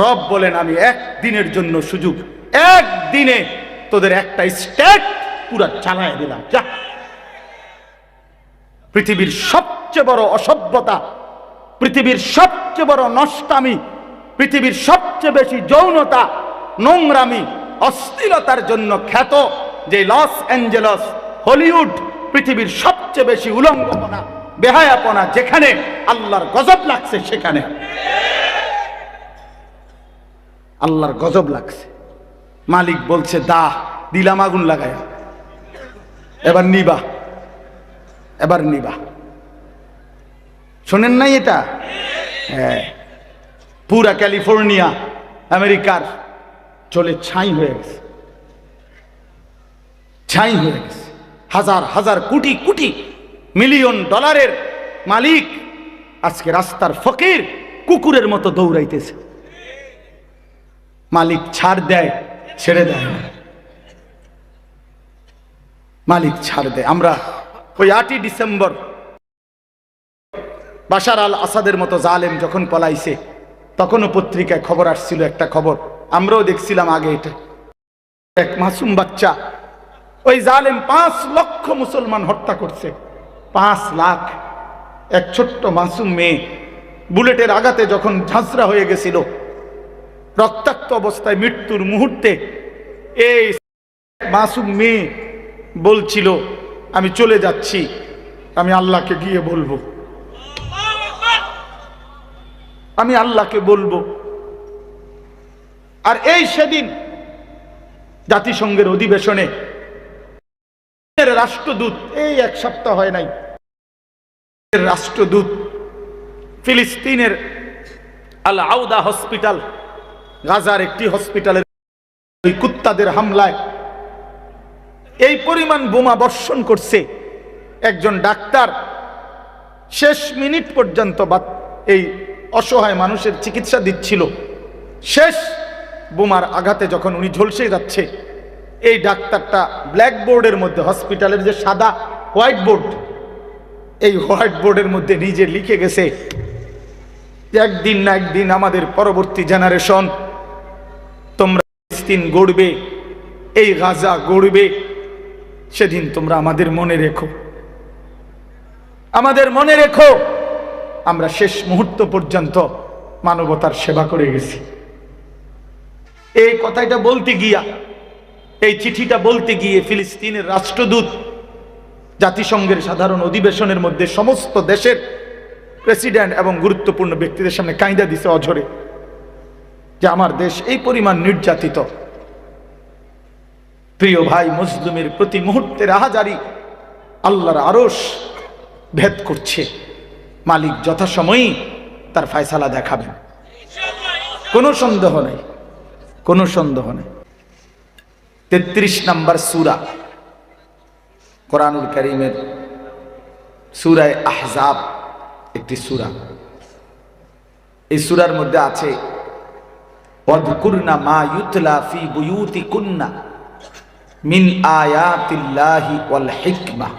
রব বলেন, আমি একদিনের জন্য সুযোগ, একদিনে তোদের একটা স্টেট পুরা চালায় দিলাম। যা, পৃথিবীর সবচেয়ে বড় অসভ্যতা, পৃথিবীর সবচেয়ে বড় নষ্টামি, পৃথিবীর সবচেয়ে বেশি যৌনতা, নোংরামি, অশ্লীলতার জন্য খ্যাত যে লস অ্যাঞ্জেলস, হলিউড, পৃথিবীর সবচেয়ে বেশি উলঙ্গপনা, বেহায়াপনা, যেখানে আল্লাহর গজব লাগছে, সেখানে আল্লাহর গজব লাগছে। মালিক বলছে, দাহ, দিলাম আগুন লাগায়, এবার নিবা, এবার নিবা। শোনেন নাই এটা? হ্যাঁ, পুরা ক্যালিফোর্নিয়া আমেরিকার চলে ছাই হয়ে গেছে, ছাই হয়ে গেছে। হাজার হাজার কোটি কোটি মিলিয়ন ডলারের মালিক আজকে রাস্তার ফকির কুকুরের মতো দৌড়াইতেছে। মালিক ছাড় দেয়, ছেড়ে দেয় না। মালিক ছাড় দেয়। আমরা ওই 8ই ডিসেম্বর বাশার আল আসাদের মতো জালেম যখন পলাইছে, তখনও পত্রিকায় খবর আসছিল, একটা খবর আমরাও দেখছিলাম আগে। এটা এক মাসুম বাচ্চা, ওই জালেম 5 লক্ষ মুসলমান হত্যা করছে, 5 লাখ। এক ছোট্ট মাসুম মেয়ে বুলেটের আঘাতে যখন ঝাঁঝরা হয়ে গেছিল, রক্তাক্ত অবস্থায় মৃত্যুর মুহূর্তে, এই মাসুম মেয়ে বলছিল, আমি চলে যাচ্ছি, আমি আল্লাহকে গিয়ে বলবো, আমি আল্লাহকে বলবো। আর এই সেদিন জাতিসংঘের অধিবেশনে রাষ্ট্রদূত, এই 1 সপ্তাহ হয় নাই, রাষ্ট্রদূত ফিলিস্তিনের আল আউদা হসপিটাল, গাজার একটি হসপিটালের ওই কুত্তাদের হামলায় এই পরিমাণ বোমা বর্ষণ করছে। একজন ডাক্তার শেষ মিনিট পর্যন্ত এই অসহায় মানুষের চিকিৎসা দিচ্ছিল। শেষ বোমার আঘাতে যখন উনি ঝলসে যাচ্ছে, এই ডাক্তারটা ব্ল্যাকবোর্ডের মধ্যে, হসপিটালের যে সাদা হোয়াইট বোর্ড, এই হোয়াইট বোর্ডের মধ্যে নিজে লিখে গেছে, একদিন না একদিন আমাদের পরবর্তী জেনারেশন, তোমরা ফিলিস্তিন গড়বে, এই গাজা গড়বে, সেদিন তোমরা আমাদের মনে রেখো, আমাদের মনে রেখো, আমরা শেষ মুহূর্ত পর্যন্ত মানবতার সেবা করে গেছি। এই কথাটা বলতে গিয়া, এই চিঠিটা বলতে গিয়ে ফিলিস্তিনের রাষ্ট্রদূত জাতিসংঘের সাধারণ অধিবেশনের মধ্যে সমস্ত দেশের প্রেসিডেন্ট এবং গুরুত্বপূর্ণ ব্যক্তিদের সামনে কাঁইদা দিছে অঝরে, যে আমার দেশ এই পরিমাণ নির্যাতিত। প্রিয় ভাই, মুসলিমের প্রতি মুহূর্তের আহাজারি আল্লাহর আরশ ভেদ করছে। মালিক যথাসময়ই তার ফয়সালা দেখাবেন, কোনো সন্দেহ নেই, কোনো সন্দেহ নেই। 33 নম্বর সূরা কোরআনুল কারীমের, সূরা আহজাব, একটি সূরা। এই সূরার মধ্যে আছে, ওয়াযকুরনা মা ইউতলা ফি বুয়ুতিকুন্না মিন আয়াতিল্লাহি ওয়াল হিকমাহ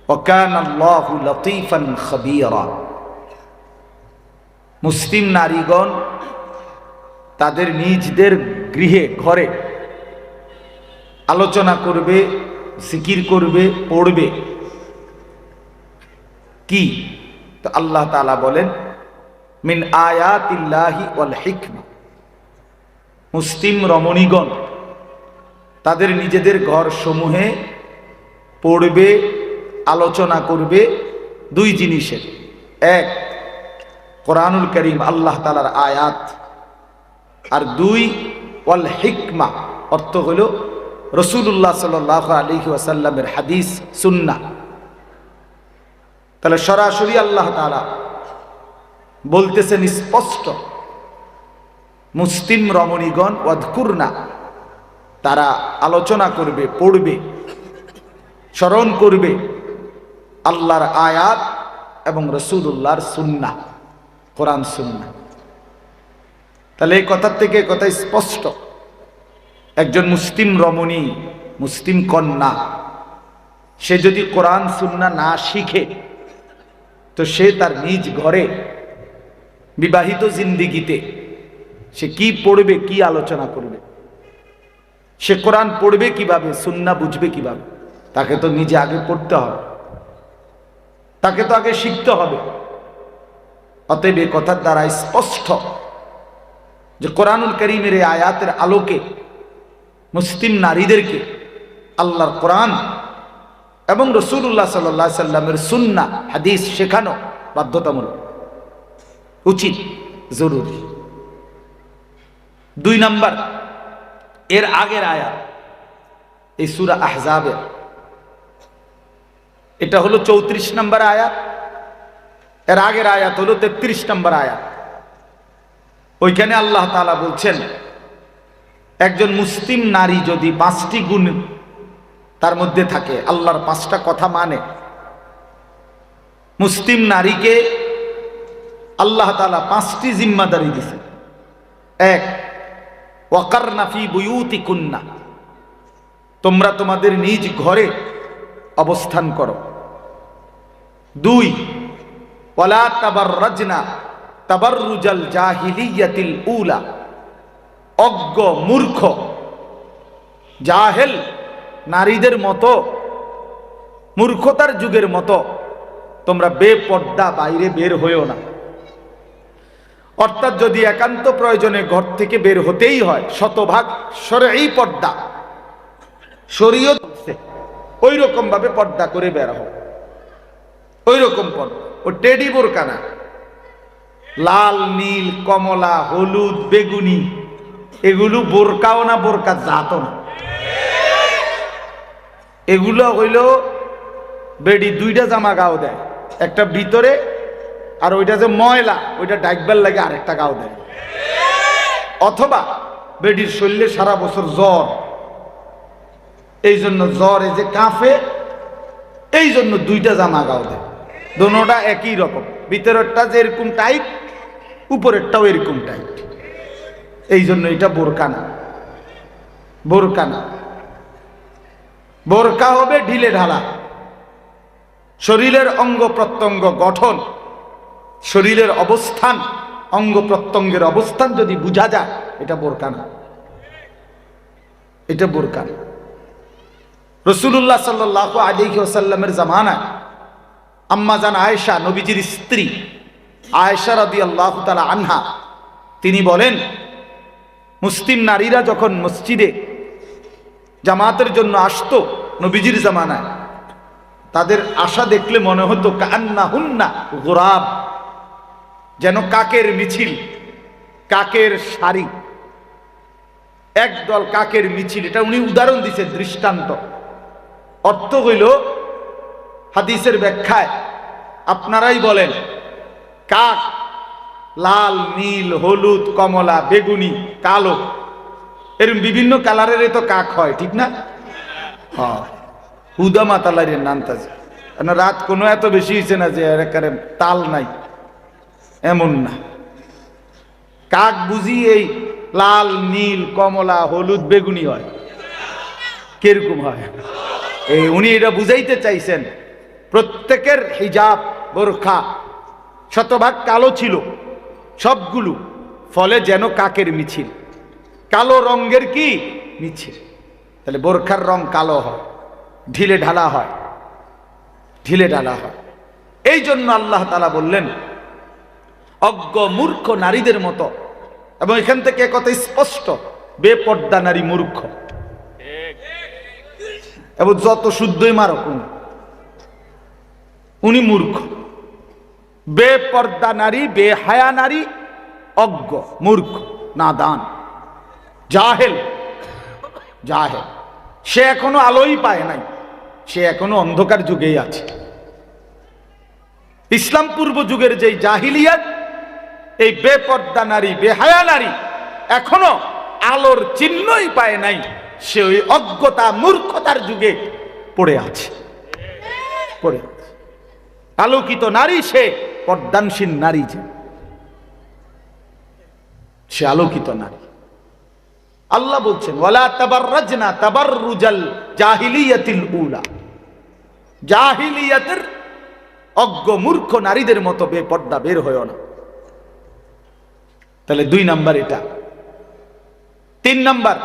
ওয়া কানা আল্লাহু লতীফান খাবীরা। মুসলিম নারীগণ তাদের নিজদের গৃহে, ঘরে আলোচনা করবে, জিকির করবে, পড়বে। কি? তো আল্লাহ তাআলা বলেন, মিন আয়াতিল্লাহি ওয়াল হিকমা। মুসলিম রমণীগণ তাদের নিজেদের ঘর সমূহে পড়বে, আলোচনা করবে 2 জিনিসের। 1, কোরআনুল কারীম আল্লাহ তাআলার আয়াত, আর 2 ওয়াল হিকমা, অর্থ হলো রাসূলুল্লাহ সাল্লাল্লাহু আলাইহি ওয়াসাল্লামের হাদিস, সুন্নাহ। তাহলে সরাসরি আল্লাহ তাআলা বলতেছেন স্পষ্ট, মুসলিম রমণীগণ ওয়াযকুরনা, তারা আলোচনা করবে, পড়বে, স্মরণ করবে আল্লাহর আয়াত এবং রাসূলুল্লাহর সুন্নাহ, কোরআন সুন্নাহ। তাহলে এই কথার থেকে কথা স্পষ্ট, একজন মুসলিম রমণী, মুসলিম কন্যা, সে যদি কোরআন সুন্নাহ না শিখে, তো সে তার নিজ ঘরে বিবাহিত জিন্দিগিতে সে কি পড়বে, কি আলোচনা করবে, সে কোরআন পড়বে কিভাবে, সুন্নাহ বুঝবে কিভাবে? তাকে তো নিজে আগে পড়তে হবে, তাকে তো আগে শিখতে হবে। অতএব এই কথার দ্বারা স্পষ্ট যে কোরআনুল কারীমের এই আয়াতের আলোকে মুসলিম নারীদেরকে আল্লাহর কোরআন এবং রাসূলুল্লাহ সাল্লাল্লাহু আলাইহি সাল্লামের সুন্নাহ হাদিস শেখানো বাধ্যতামূলক, উচিত, জরুরি। 2 নাম্বার, এর আগের আয়াত এই সূরা আহজাবের, এটা হলো 34 নম্বর আয়াত, এর আগের আয়াত হলো 33 নম্বর আয়াত। ওইখানে আল্লাহ তাআলা বলছেন একজন মুসলিম নারী যদি 5টি গুণ তার মধ্যে থাকে, আল্লাহর 5টা কথা মানে, মুসলিম নারীকে আল্লাহ তাআলা 5টি জিম্মাদারি দিয়েছেন। 1, ওয়াকারনা ফি বুয়ুতিকুন্না, তোমরা তোমাদের নিজ ঘরে অবস্থান করো। 2, ওয়ালা তাবাররাজনা তাবাররুজাল জাহিলিয়াতিল উলা, অজ্ঞ মূর্খ জাহেল নারীদের মতো, মূর্খতার যুগের মতো তোমরা বেপর্দা বাইরে বের হইও না। অর্থাৎ যদি একান্ত প্রয়োজনে ঘর থেকে বের হতেই হয়, শতভাগ শরঈ পর্দা, শরীয়ত ওই রকম ভাবে পর্দা করে বের হও, ওই রকম পর্দা। ও টেডি বোরকা না, লাল নীল কমলা হলুদ বেগুনি, এগুলো বোরকাও না, বোরকা জাতও না। এগুলো হইল বেডি 2টা জামা গাও দেয়, একটা ভিতরে আর ওইটা যে ময়লা ওইটা ডাকবার লাগে আরেকটা গাও দেয়। অথবা বেডির শরীরে সারা বছর জ্বর, এই জন্য জ্বর এই যে কাঁপে, এই জন্য 2টা জামা গাও দেয়। দোনোটা একই রকম, ভিতরেরটা যে এরকম টাইট, উপরেরটাও এরকম টাইট, এই জন্য এটা বোরকা না, বোরকা না। বোরকা হবে ঢিলে ঢালা, শরীরের অঙ্গ প্রত্যঙ্গ গঠন, শরীরের অবস্থান, অঙ্গ প্রত্যঙ্গের অবস্থান যদি বোঝা যায়, এটা বোরকা না, এটা বোরকা না। রাসূলুল্লাহ সাল্লাল্লাহু আলাইহি ওয়াসাল্লামের জামানায় আম্মা জান আয়েশা, নবীজির স্ত্রী আয়েশা রাদিয়াল্লাহু তাআলা আনহা, তিনি বলেন মুসলিম নারীরা যখন মসজিদে জামাতের জন্য আসতো নবীজির জামানায়, তাদের আশা দেখলে মনে হতো কান্নাহুন্না গুরাব, যেন কাকের মিছিল, কাকের সারি, একদল কাকের মিছিল। এটা উনি উদাহরণ দিছে, দৃষ্টান্ত। অর্থ হইল হাদিসের ব্যাখ্যায় আপনারাই বলেন, কাক লাল নীল হলুদ কমলা বেগুনি কালো এরকম বিভিন্ন কালারের তো কাক হয়, ঠিক না? হ্যাঁ, হুদা মাতালারের নামতাছে, রাত কোনো এত বেশি হয়েছে না যে একারে তাল নাই, এমন না। কাক বুঝি এই লাল নীল কমলা হলুদ বেগুনি হয়, কিরকম হয়? এই উনি এটা বুঝাইতে চাইছেন প্রত্যেকের হিজাব বোরখা শতভাগ কালো ছিল সবগুলো, ফলে যেন কাকের মিছিল, কালো রঙের কি মিছিল। তাহলে বোরখার রং কালো হয়, ঢিলে ঢালা হয়, ঢিলে ঢালা হয়। এই জন্য আল্লাহ তাআলা বললেন অজ্ঞ মূর্খ নারীদের মতো। এবং এখান থেকে কথা স্পষ্ট, বেপর্দা নারী মূর্খ, এবং যত শুদ্ধই মারক উনি মূর্খ। বেপর্দা নারী, বেহায়া নারী অজ্ঞ মূর্খ নাদান জাহেল, জাহেল। সে এখনো আলোই পায় নাই, সে এখনো অন্ধকার যুগেই আছে। ইসলাম পূর্ব যুগের যে জাহিলিয়াত, এই বেপর্দা নারী বেহায়া নারী এখনো আলোর চিহ্নই পায় নাই, সে ওই অজ্ঞতা মূর্খতার যুগে পড়ে আছে, পড়ে আছে। আলোকিত নারী সে পর্দানশীল নারী, যে সে আলোকিত নারী। আল্লাহ বলছেন ওয়ালা তাবাররাজনা তাবাররুজাল জাহিলিয়াতিল উলা, জাহিলিয়াতের অজ্ঞ মূর্খ নারীদের মতো বেপর্দা বের হয়ো না। তাহলে 2 নাম্বার এটা। 3 নাম্বার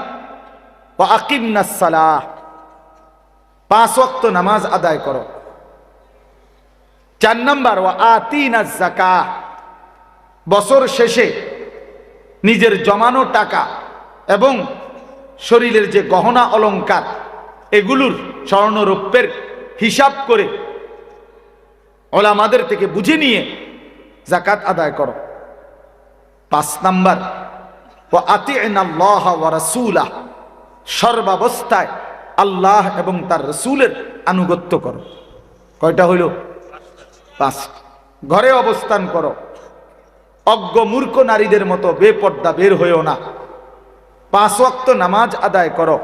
ওয়া আকিমনাস সালাহ, 5 ওয়াক্ত নামাজ আদায় করো। 4 নাম্বার ওয়া আতিনাজ যাকাহ, বছর শেষে নিজের জমানো টাকা এবং শরীরের যে গহনা অলংকার এগুলোর স্বর্ণ রৌপ্যের হিসাব করে ওলামাদের থেকে বুঝে নিয়ে যাকাত আদায় করো। 5 নাম্বার ওয়া আতি'নাল্লাহ ওয়া রাসূলাহ, সর্বাবস্থায় আল্লাহ এবং তার রাসূলের আনুগত্য করো। কয়টা হইল? 5। ঘরে অবস্থান করো, অজ্ঞ মূর্খ নারীদের মতো বেপর্দা বের হইও না। 5 ওয়াক্ত নামাজ আদায় করো।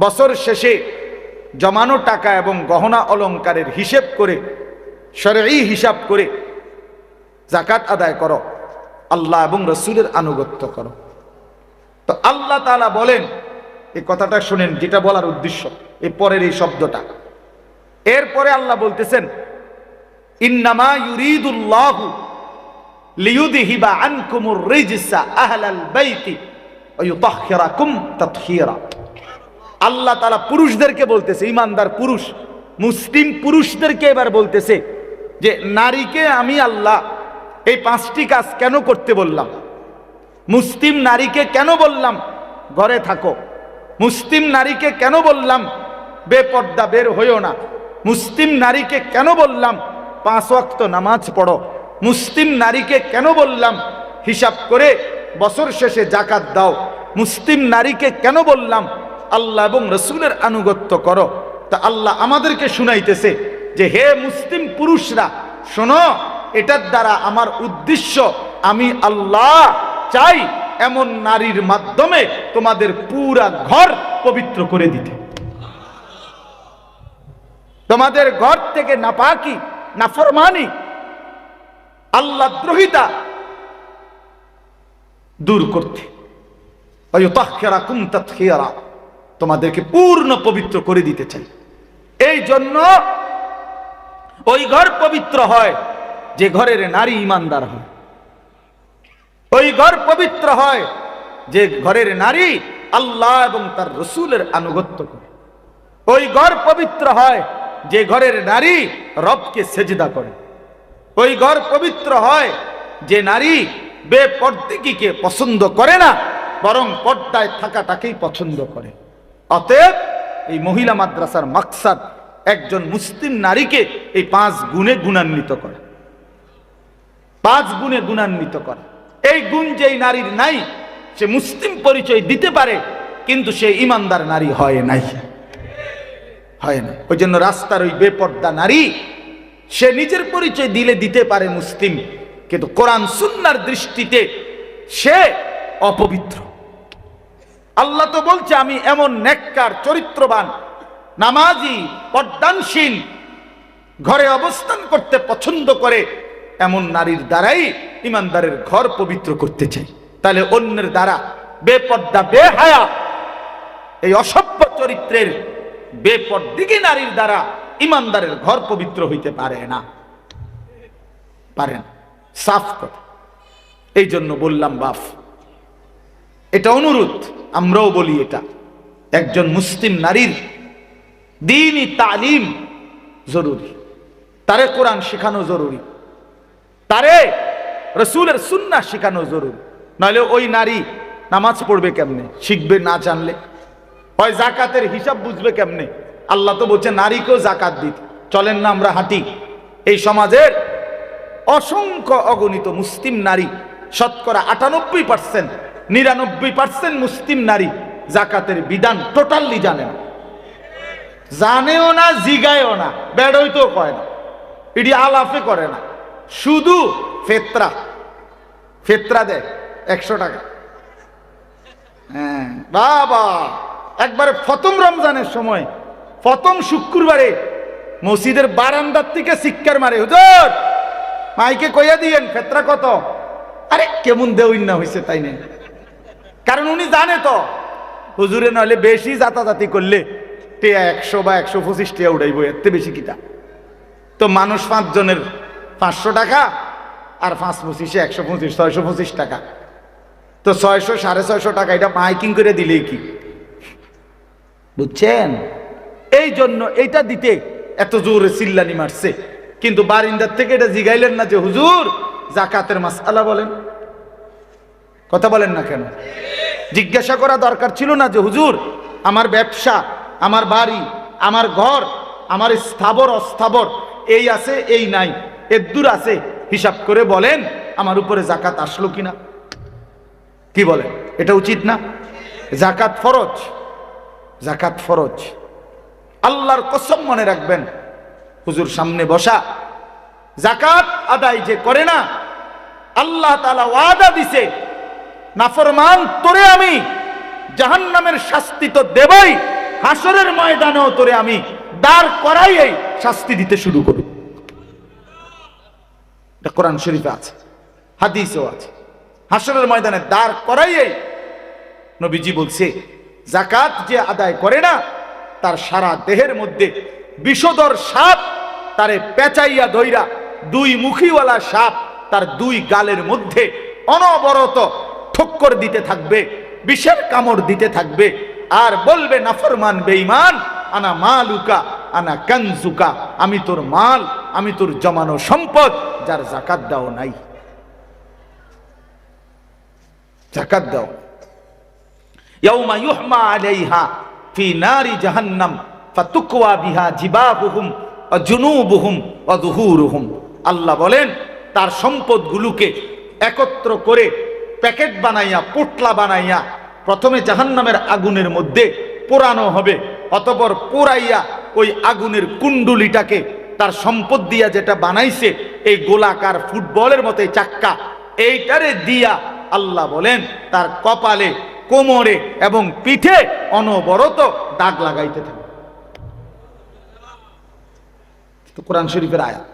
বছর শেষে জমানো টাকা এবং গহনা অলংকারের হিসেব করে, শরঈ হিসাব করে যাকাত আদায় করো। আল্লাহ এবং রাসূলের আনুগত্য করো। তো আল্লাহ তাআলা বলেন, এই কথাটা শুনেন, যেটা বলার উদ্দেশ্য এই পরের এই শব্দটা। এরপরে আল্লাহ বলতেছেন, ইন্নামা ইউরিদুল্লাহু লিইউযহিবা আনকুমুর রিজসা আহলাল বাইতি ওয়া ইউতাহহিরাকুম তাতহীরা। আল্লাহ তাআলা পুরুষদেরকে বলতেছে, ইমানদার পুরুষ মুসলিম পুরুষদেরকে এবার বলতেছে যে নারীকে আমি আল্লাহ এই 5টি কাজ কেন করতে বললাম। মুসলিম নারীকে কেন বললাম ঘরে থাকো, মুসলিম নারীকে কেন বললাম বেপর্দা বের হইও না, মুসলিম নারীকে কেন বললাম 5 ওয়াক্ত নামাজ পড়ো, মুসলিম নারীকে কেন বললাম হিসাব করে বছর শেষে যাকাত দাও, মুসলিম নারীকে কেন বললাম আল্লাহ এবং রাসূলের আনুগত্য করো। তা আল্লাহ আমাদেরকে শুনাইতেছে যে হে মুসলিম পুরুষরা শোনো, এটার দ্বারা আমার উদ্দেশ্য আমি আল্লাহ চাই এমন নারীর মাধ্যমে তোমাদের পুরা ঘর পবিত্র করে দিতে, তোমাদের ঘর থেকে নাপাকি, নাফরমানি, আল্লাহ দ্রোহিতা দূর করতে, ওয়া ইউতাহহিরাকুম তাতহীরা, তোমাদেরকে পূর্ণ পবিত্র করে দিতে চাই। এই জন্য ওই ঘর পবিত্র হয় যে ঘরের নারী ইমানদার হয়, ওই ঘর পবিত্র হয় যে ঘরের নারী আল্লাহ এবং তার রাসূলের আনুগত্য করে, ওই ঘর পবিত্র হয় যে ঘরের নারী রবকে সেজদা করে, ওই ঘর পবিত্র হয় যে নারী বেপরদেগীকে পছন্দ করে না, বরং পর্দায় থাকাটাকেই পছন্দ করে। অতএব এই মহিলা মাদ্রাসার মাকসাদ একজন মুসলিম নারীকে এই 5 গুণে গুণান্বিত করে, 5 গুণে গুণান্বিত করে। এই গুণ যেই নারীর নাই সে মুসলিম পরিচয় দিতে পারে কিন্তু সে ইমানদার নারী হয় নাই, হয় না। ওই জন্য রাস্তার ওই বেপর্দা নারী সে নিজের পরিচয় দিলে দিতে পারে মুসলিম, কিন্তু কোরআন সুন্নাহর দৃষ্টিতে সে অপবিত্র। আল্লাহ তো বলছে আমি এমন নেককার, চরিত্রবান, নামাজি, পর্দানশীল, ঘরে অবস্থান করতে পছন্দ করে এমন নারীর দ্বারাই ইমানদারের ঘর পবিত্র করতে চাই। তাহলে অন্যের দ্বারা বেপর্দা, বেহায়া, এই অসভ্য চরিত্রের বেপরদিগী নারীর দ্বারা ইমানদারের ঘর পবিত্র হইতে পারে না, পারেন। সাফ কথা। এই জন্য বললাম বাপ, এটা অনুরোধ, আমরাও বলি এটা, একজন মুসলিম নারীর দ্বীনি তালিম জরুরি, তারে কোরআন শেখানো জরুরি, তারে রাসূলের সুন্নাহ শেখানো জরুরি। নাহলে ওই নারী নামাজ পড়বে কেমনে, শিখবে না জানলে? হয় যাকাতের হিসাব বুঝবে কেমনে? আল্লাহ তো বলছে নারীকেও যাকাত দিতে। চলেন না আমরা হাঁটি, এই সমাজের অসংখ্য অগণিত মুসলিম নারী, শতকরা 98%, 99% মুসলিম নারী যাকাতের বিধান টোটালি জানে না, জানেও না, জিগায়ও না, বেড়ই তো কয় না, এটি আলাফে করে না, শুধু ফেতরা, ফেতরা দেয় 100 টাকা। হ্যাঁ বাবা, একবারে প্রথম রমজানের সময় প্রথম শুক্রবারে মসজিদের বারান্দার থেকে চিৎকার মারে, হুজুর মাইকে কইয়া দিয়েন ফেতরা কত। আরে কেমন দেউইন না হয়েছে তাই নেই, কারণ উনি জানে তো হুজুরে নইলে বেশি জাতাজাতি করলে টিয়া 100 বা 125 টিয়া উড়াইব, এর বেশি কিটা। তো মানুষ 5 জনের 500 টাকা, আর 5 25 125, 625 টাকা। তো 600 650 টাকা এটা মাইকিং করে দিলেই কি, বুঝছেন? এই জন্য এইটা দিতে এত জোরে চিল্লানি মারছে। কিন্তু বারিন্দার থেকে এটা জিগাইলেন না যে হুজুর যাকাতের মাসআলা বলেন, কথা বলেন না কেন? জিজ্ঞাসা করা দরকার ছিল না যে হুজুর আমার ব্যবসা, আমার বাড়ি, আমার ঘর, আমার স্থাবর অস্থাবর এই আছে এই নাই, এদ্দুর আছে, হিসাব করে বলেন আমার উপরে যাকাত আসলো কিনা। কি বলেন? এটা উচিত না? যাকাত ফরজ, যাকাত ফরজ। আল্লাহর কসম মনে রাখবেন, হুজুর সামনে বসা, যাকাত আদায় যে করে না, আল্লাহ তাআলা ওয়াদা দিছে নাফরমান তোরে আমি জাহান্নামের শাস্তি তো দেবই, হাসরের ময়দানেও তোরে আমি দাঁড় করাইই শাস্তি দিতে শুরু করব। এটা কোরআন শরীফে আছে, হাদিসেও আছে। হাসরের ময়দানে দাঁড় করাইই নবীজি বলছে যাকাত যে আদায় করে না তার সারা দেহের মধ্যে বিষধর সাপ তারে পেঁচাইয়া ধইরা, দুই মুখীওয়ালা সাপ তার দুই গালের মধ্যে অনবরত ঠক্কর দিতে থাকবে, বিষের কামড় দিতে থাকবে, আর বলবে নাফরমান বেঈমান আনা মালুকা আনা কানজুকা, আমি তোর মাল, আমি তোর জমানো সম্পদ যার যাকাত দাও নাই, যাকাত দাও। ইয়াউমা ইউহমা আলাইহা ফি নারি জাহান্নাম ফাতুকওয়া বিহা জিবাহুহুম ওয়া জুনুবুহুম ওয়া যুহুরুহুম। আল্লাহ বলেন তার সম্পদগুলোকে একত্র করে প্যাকেট বানাইয়া, পোটলা বানাইয়া প্রথমে জাহান্নামের আগুনের মধ্যে পোড়ানো হবে, অতঃপর পোড়াইয়া ওই আগুনের কুণ্ডুলিটাকে তার সম্পদ দিয়া যেটা বানাইছে এই গোলাকার ফুটবলের মতো চাক্কা, এইটারে দিয়া আল্লাহ বলেন তার কপালে, কোমরে এবং পিঠে অনবরত দাগ লাগাইতে থাকে। কোরআন শরীফের আয়াত।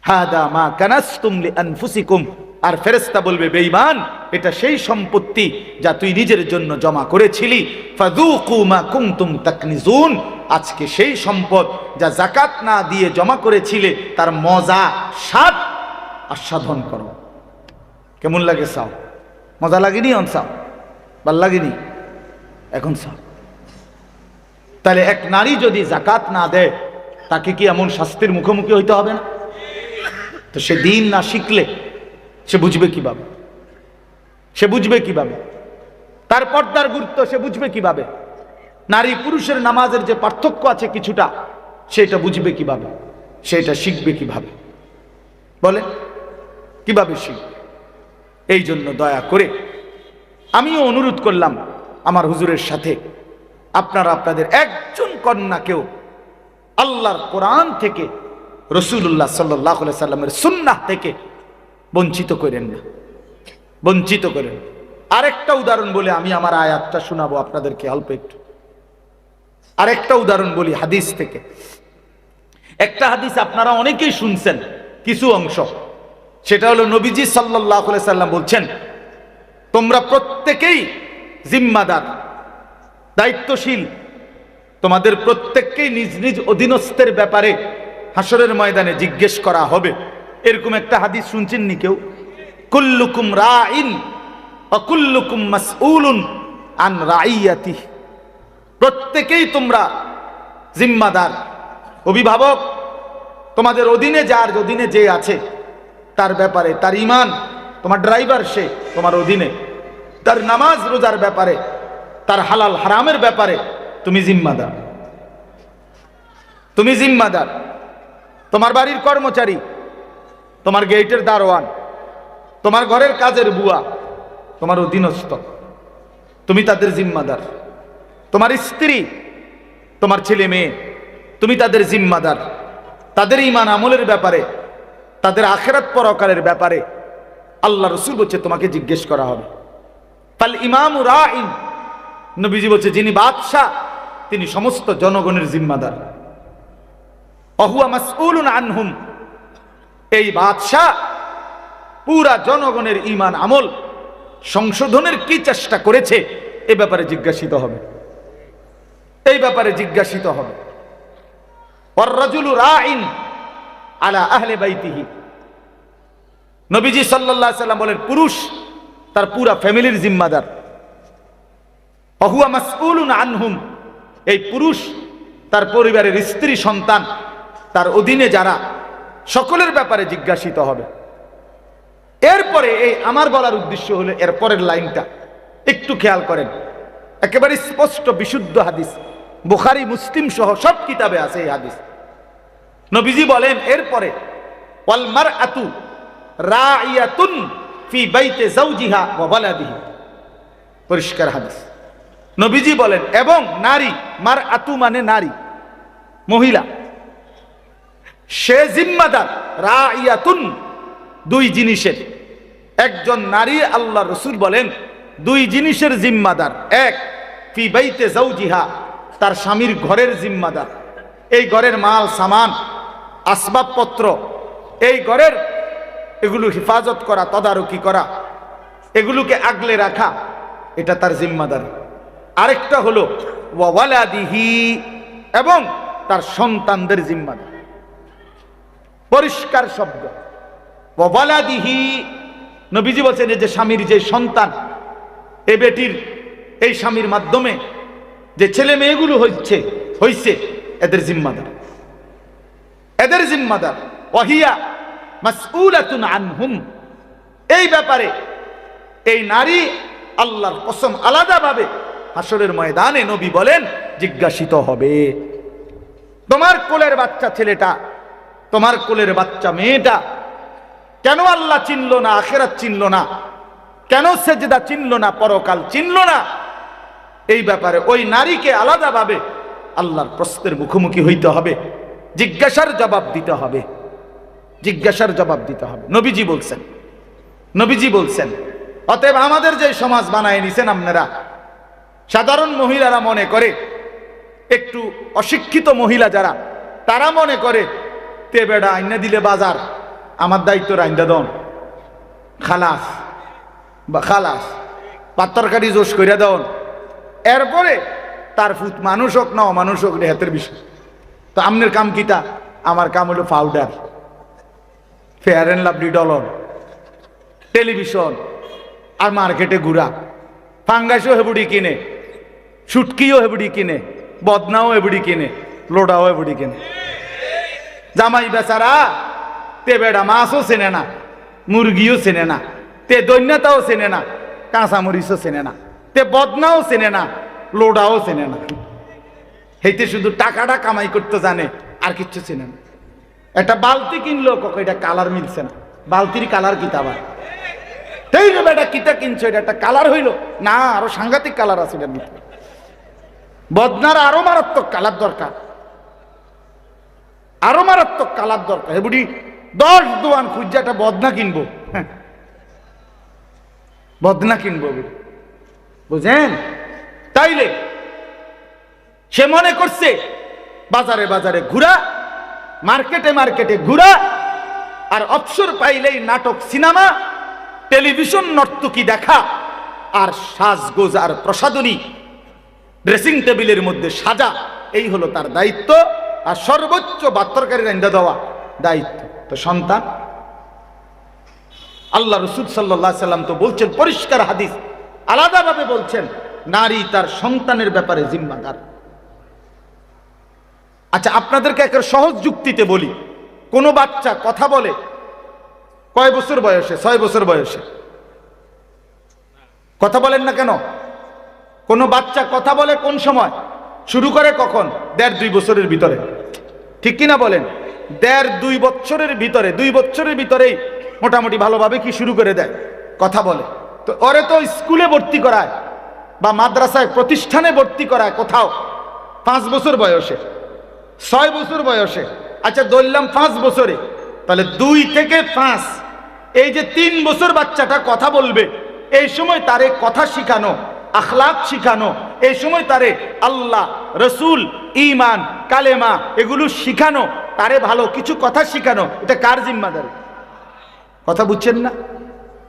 হাদা মা কানাসতুম লিআনফুসিকুম, আর ফেরেশতা বলবে বেঈমান এটা সেই সম্পত্তি যা তুই নিজের জন্য জমা করেছিলি, ফাযুকু মা কুনতুম তাকনিজুন, আজকে সেই সম্পদ যা যাকাত না দিয়ে জমা করেছিলে তার মজা স্বাদ আস্বাদন করো। কেমন লাগে চাও? মজা লাগেনি? অন চাও? ভাল লাগেনি? এখন চাও। তাহলে এক নারী যদি যাকাত না দেয় তাকে কি এমন শাস্তির মুখোমুখি হইতে হবে না? তো সে দিন না শিখলে সে বুঝবে কিভাবে? সে বুঝবে কিভাবে? তার পর্দার গুরুত্ব সে বুঝবে কিভাবে? নারী পুরুষের নামাজের যে পার্থক্য আছে কিছুটা, সেটা বুঝবে কিভাবে? সেটা শিখবে কিভাবে? বলে কিভাবে শিখবে? এই জন্য দয়া করে আমিও অনুরোধ করলাম আমার হুজুরের সাথে, আপনারা আপনাদের একজন কন্যাকেও আল্লাহর কোরআন থেকে, রাসূলুল্লাহ সাল্লাল্লাহু আলাইহি সাল্লামের সুন্নাহ থেকে বঞ্চিত করেন না, বঞ্চিত করেন। আরেকটা উদাহরণ বলে আমি আমার আয়াতটা শোনাবো আপনাদেরকে অল্প একটু। আরেকটা উদাহরণ বলি হাদিস থেকে। একটা হাদিস আপনারা অনেকেই শুনছেন কিছু অংশ, সেটা হলো নবীজি সাল্লাল্লাহু আলাইহি সাল্লাম বলছেন তোমরা প্রত্যেকেই জিম্মাদার, দায়িত্বশীল, তোমাদের প্রত্যেককেই নিজ নিজ অধীনস্থের ব্যাপারে হাসরের ময়দানে জিজ্ঞেস করা হবে। এরকম একটা হাদিস শুনছেন নি কেউ? কুল্লুকুম রাইন ওয়া কুল্লুকুম মাসউলুন আন রাইয়াতিহি, প্রত্যেকেই তোমরা জিম্মাদার, অভিভাবক, তোমাদের অধীনে যার অধীনে যে আছে তার ব্যাপারে, তার ঈমান, তোমার ড্রাইভার সে তোমার অধীনে, তার নামাজ রোজার ব্যাপারে, তার হালাল হারামের ব্যাপারে তুমি জিম্মাদার, তুমি জিম্মাদার। তোমার বাড়ির কর্মচারী, তোমার গেটের দারোয়ান, তোমার ঘরের কাজের বুয়া তোমার অধীনস্থ, তুমি তাদের জিম্মাদার। তোমার স্ত্রী, তোমার ছেলে মেয়ে, তুমি তাদের জিম্মাদার। তাদের ঈমান আমলের ব্যাপারে, তাদের আখিরাত পরকালের ব্যাপারে আল্লাহ রাসূল বলছে তোমাকে জিজ্ঞেস করা হবে। ফাল ইমামু রাইন, নবীজি বলছে যিনি বাদশা তিনি সমস্ত জনগণের জিম্মাদার। ওয়াহুয়া মাসউলুন আনহুম, এই বাদশা পুরা জনগণের ঈমান আমল সংশোধনের কি চেষ্টা করেছে এ ব্যাপারে জিজ্ঞাসিত হবে, এই ব্যাপারে জিজ্ঞাসিত হবে। ওয়ার রাজুলু রাইন আলা আহলি বাইতিহি, নবীজি সাল্লাল্লাহু আলাইহি সাল্লাম বলেন পুরুষ তার পুরা ফ্যামিলির জিম্মাদার। অহুয়া মাসউলুন আনহুম, এই পুরুষ তার পরিবারের স্ত্রী সন্তান তার অধীনে যারা, সকলের ব্যাপারে জিজ্ঞাসিত হবে। এরপরে এই আমার বলার উদ্দেশ্য হলো এরপরের লাইনটা একটু খেয়াল করেন, একেবারে স্পষ্ট বিশুদ্ধ হাদিস, বুখারী মুসলিম সহ সব কিতাবে আছে এই হাদিস। নবীজি বলেন এরপরে, ওয়াল মারআতু রাইয়াতুন ফি বাইতি যাওজিহা ওয়া ওয়ালাদিহি, পরিষ্কার হাদিস। নবীজি বলেন এবং নারী, মারআতু মানে নারী, মহিলা, সে জিম্মাদার, রাইয়াতুন দুই জিনিসের, একজন নারী আল্লাহ রসুল বলেন দুই জিনিসের জিম্মাদার। এক, ফি বাইতে যাওজিহা, তার স্বামীর ঘরের জিম্মাদার। এই ঘরের মাল সামান আসবাবপত্র, এই ঘরের এগুলো হেফাজত করা, তদারকি করা, এগুলোকে আগলে রাখা, এটা তার জিম্মাদার। আরেকটা হলো ওয়া ওয়ালাদিহি, এবং তার সন্তানদের জিম্মাদার। পরিষ্কার শব্দ, ওয়া ওয়ালাদিহি। নবীজি বলছেন যে স্বামীর যে সন্তান, এই বেটির এই স্বামীর মাধ্যমে যে ছেলে মেয়েগুলো হইছে এদের জিম্মাদার, এদের জিম্মাদার। ওয়াহিয়া মাসউলাতুন আনহুম, এই ব্যাপারে এই নারী আল্লাহর কসম আলাদাভাবে হাসরের ময়দানে নবী বলেন জিজ্ঞাসিত হবে। তোমার কোলের বাচ্চা ছেলেটা, তোমার কোলের বাচ্চা মেয়েটা কেন আল্লাহ চিনল না, আখিরাত চিনল না, কেন সেজদা চিনল না, পরকাল চিনল না, এই ব্যাপারে ওই নারীকে আলাদাভাবে আল্লাহর প্রশ্নের মুখোমুখি হইতে হবে, জিজ্ঞাসার জবাব দিতে হবে, জিজ্ঞাসার জবাব দিতে হবে। নবীজি বলছেন, নবীজি বলছেন। অতএব আমাদের যে সমাজ বানায় নিছেন আপনারা, সাধারণ মহিলারা মনে করে, একটু অশিক্ষিত মহিলা যারা, তারা মনে করে তে বেড়া আইনা দিলে বাজার, আমার দায়িত্ব রাইন্দা দন, খালাস বা খালাস, পাত্তরকারি জোশ করিয়া দেন, এরপরে তার ফুট মানুষ হোক না অমানুষ হোক রেহাতের বিষয়। তো আমনের কাম কিতা? আমার কাম হলো পাউডার, ফেয়ার অ্যান্ড লাভলি ডলর, টেলিভিশন, আর মার্কেটে ঘুরা, ফাঙ্গাসও হেবুড়ি কিনে, সুটকিও হেবুড়ি কিনে, বদনাও হেবুড়ি কিনে, লোডাও হেবুড়ি কিনে। জামাই বেচারা তে বেড়া মাছও চেনে না, মুরগিও চেনে না, তে দৈন্যতাও চেনে না, কাঁচামরিচও চেনে না, তে বদনাও চেনে না, লোডাও চেনে না। হেইতে শুধু টাকাটা কামাই করতে জানে, আর কিচ্ছু চেনে না। একটা বালতি কিনলো, এটা কালার মিলছে না, বালতির কালার কিতা বা এই রে বেটা কিতা কিনছো, এটা একটা কালার হইল না, আরো সাংঘাতিক কালার আছে এটার ভিতরে। বদনার আরো মারাত্মক কালার দরকার, আরো মারাত্মক কালার দরকার। হে বুড়ি 10 দোয়ান খুঁজছে একটা বদনা কিনবো, বদনা কিনবো, বুঝেন? তাইলে সে মনে করছে বাজারে বাজারে ঘুরা, মার্কেটে মার্কেটে ঘুরা, আর অবসর পাইলেই নাটক, সিনেমা, টেলিভিশন, নর্তকী দেখা, আর সাজগোজ আর প্রসাধনী ড্রেসিং টেবিলের মধ্যে সাজা, এই হলো তার দায়িত্ব। আর সর্বোচ্চ বাত্তরকারী রান্দা দেওয়া দায়িত্ব। তো সন্তান, আল্লাহ রসুল সাল্লাল্লাহু আলাইহি সাল্লাম তো বলছেন, পরিষ্কার হাদিস আলাদাভাবে বলছেন, নারী তার সন্তানের ব্যাপারে জিম্মাদার। আচ্ছা, আপনাদেরকে একটা সহজ যুক্তিতে বলি, কোন বাচ্চা কথা বলে কয় বছর বয়সে? 6 বছর বয়সে। কথা বলেন না কেন? কোন বাচ্চা কথা বলে কোন সময়? শুরু করে কখন? 1.5-2 বছরের ভিতরে, ঠিক কিনা বলেন? 1.5-2 বছরের ভিতরে, 2 বছরের ভিতরেই মোটামুটি ভালোভাবে কি শুরু করে দেয়, কথা বলে। তো ওরে তো স্কুলে ভর্তি করায় বা মাদ্রাসায়, প্রতিষ্ঠানে ভর্তি করায় কোথাও 5 বছর বয়সে, 6 বছর বয়সে। আচ্ছা ধরলাম 5 বছরে, তাহলে 2 থেকে 5, এই যে 3 বছর বাচ্চাটা কথা বলবে, এই সময় তারে কথা শিখানো, আখলাক শিখানো, এই সময় তারে আল্লাহ, রসুল, ঈমান, কালেমা এগুলো শিখানো, তারে ভালো কিছু কথা শিখানো, এটা কার জিম্মাদারি? কথা বুঝছেন না?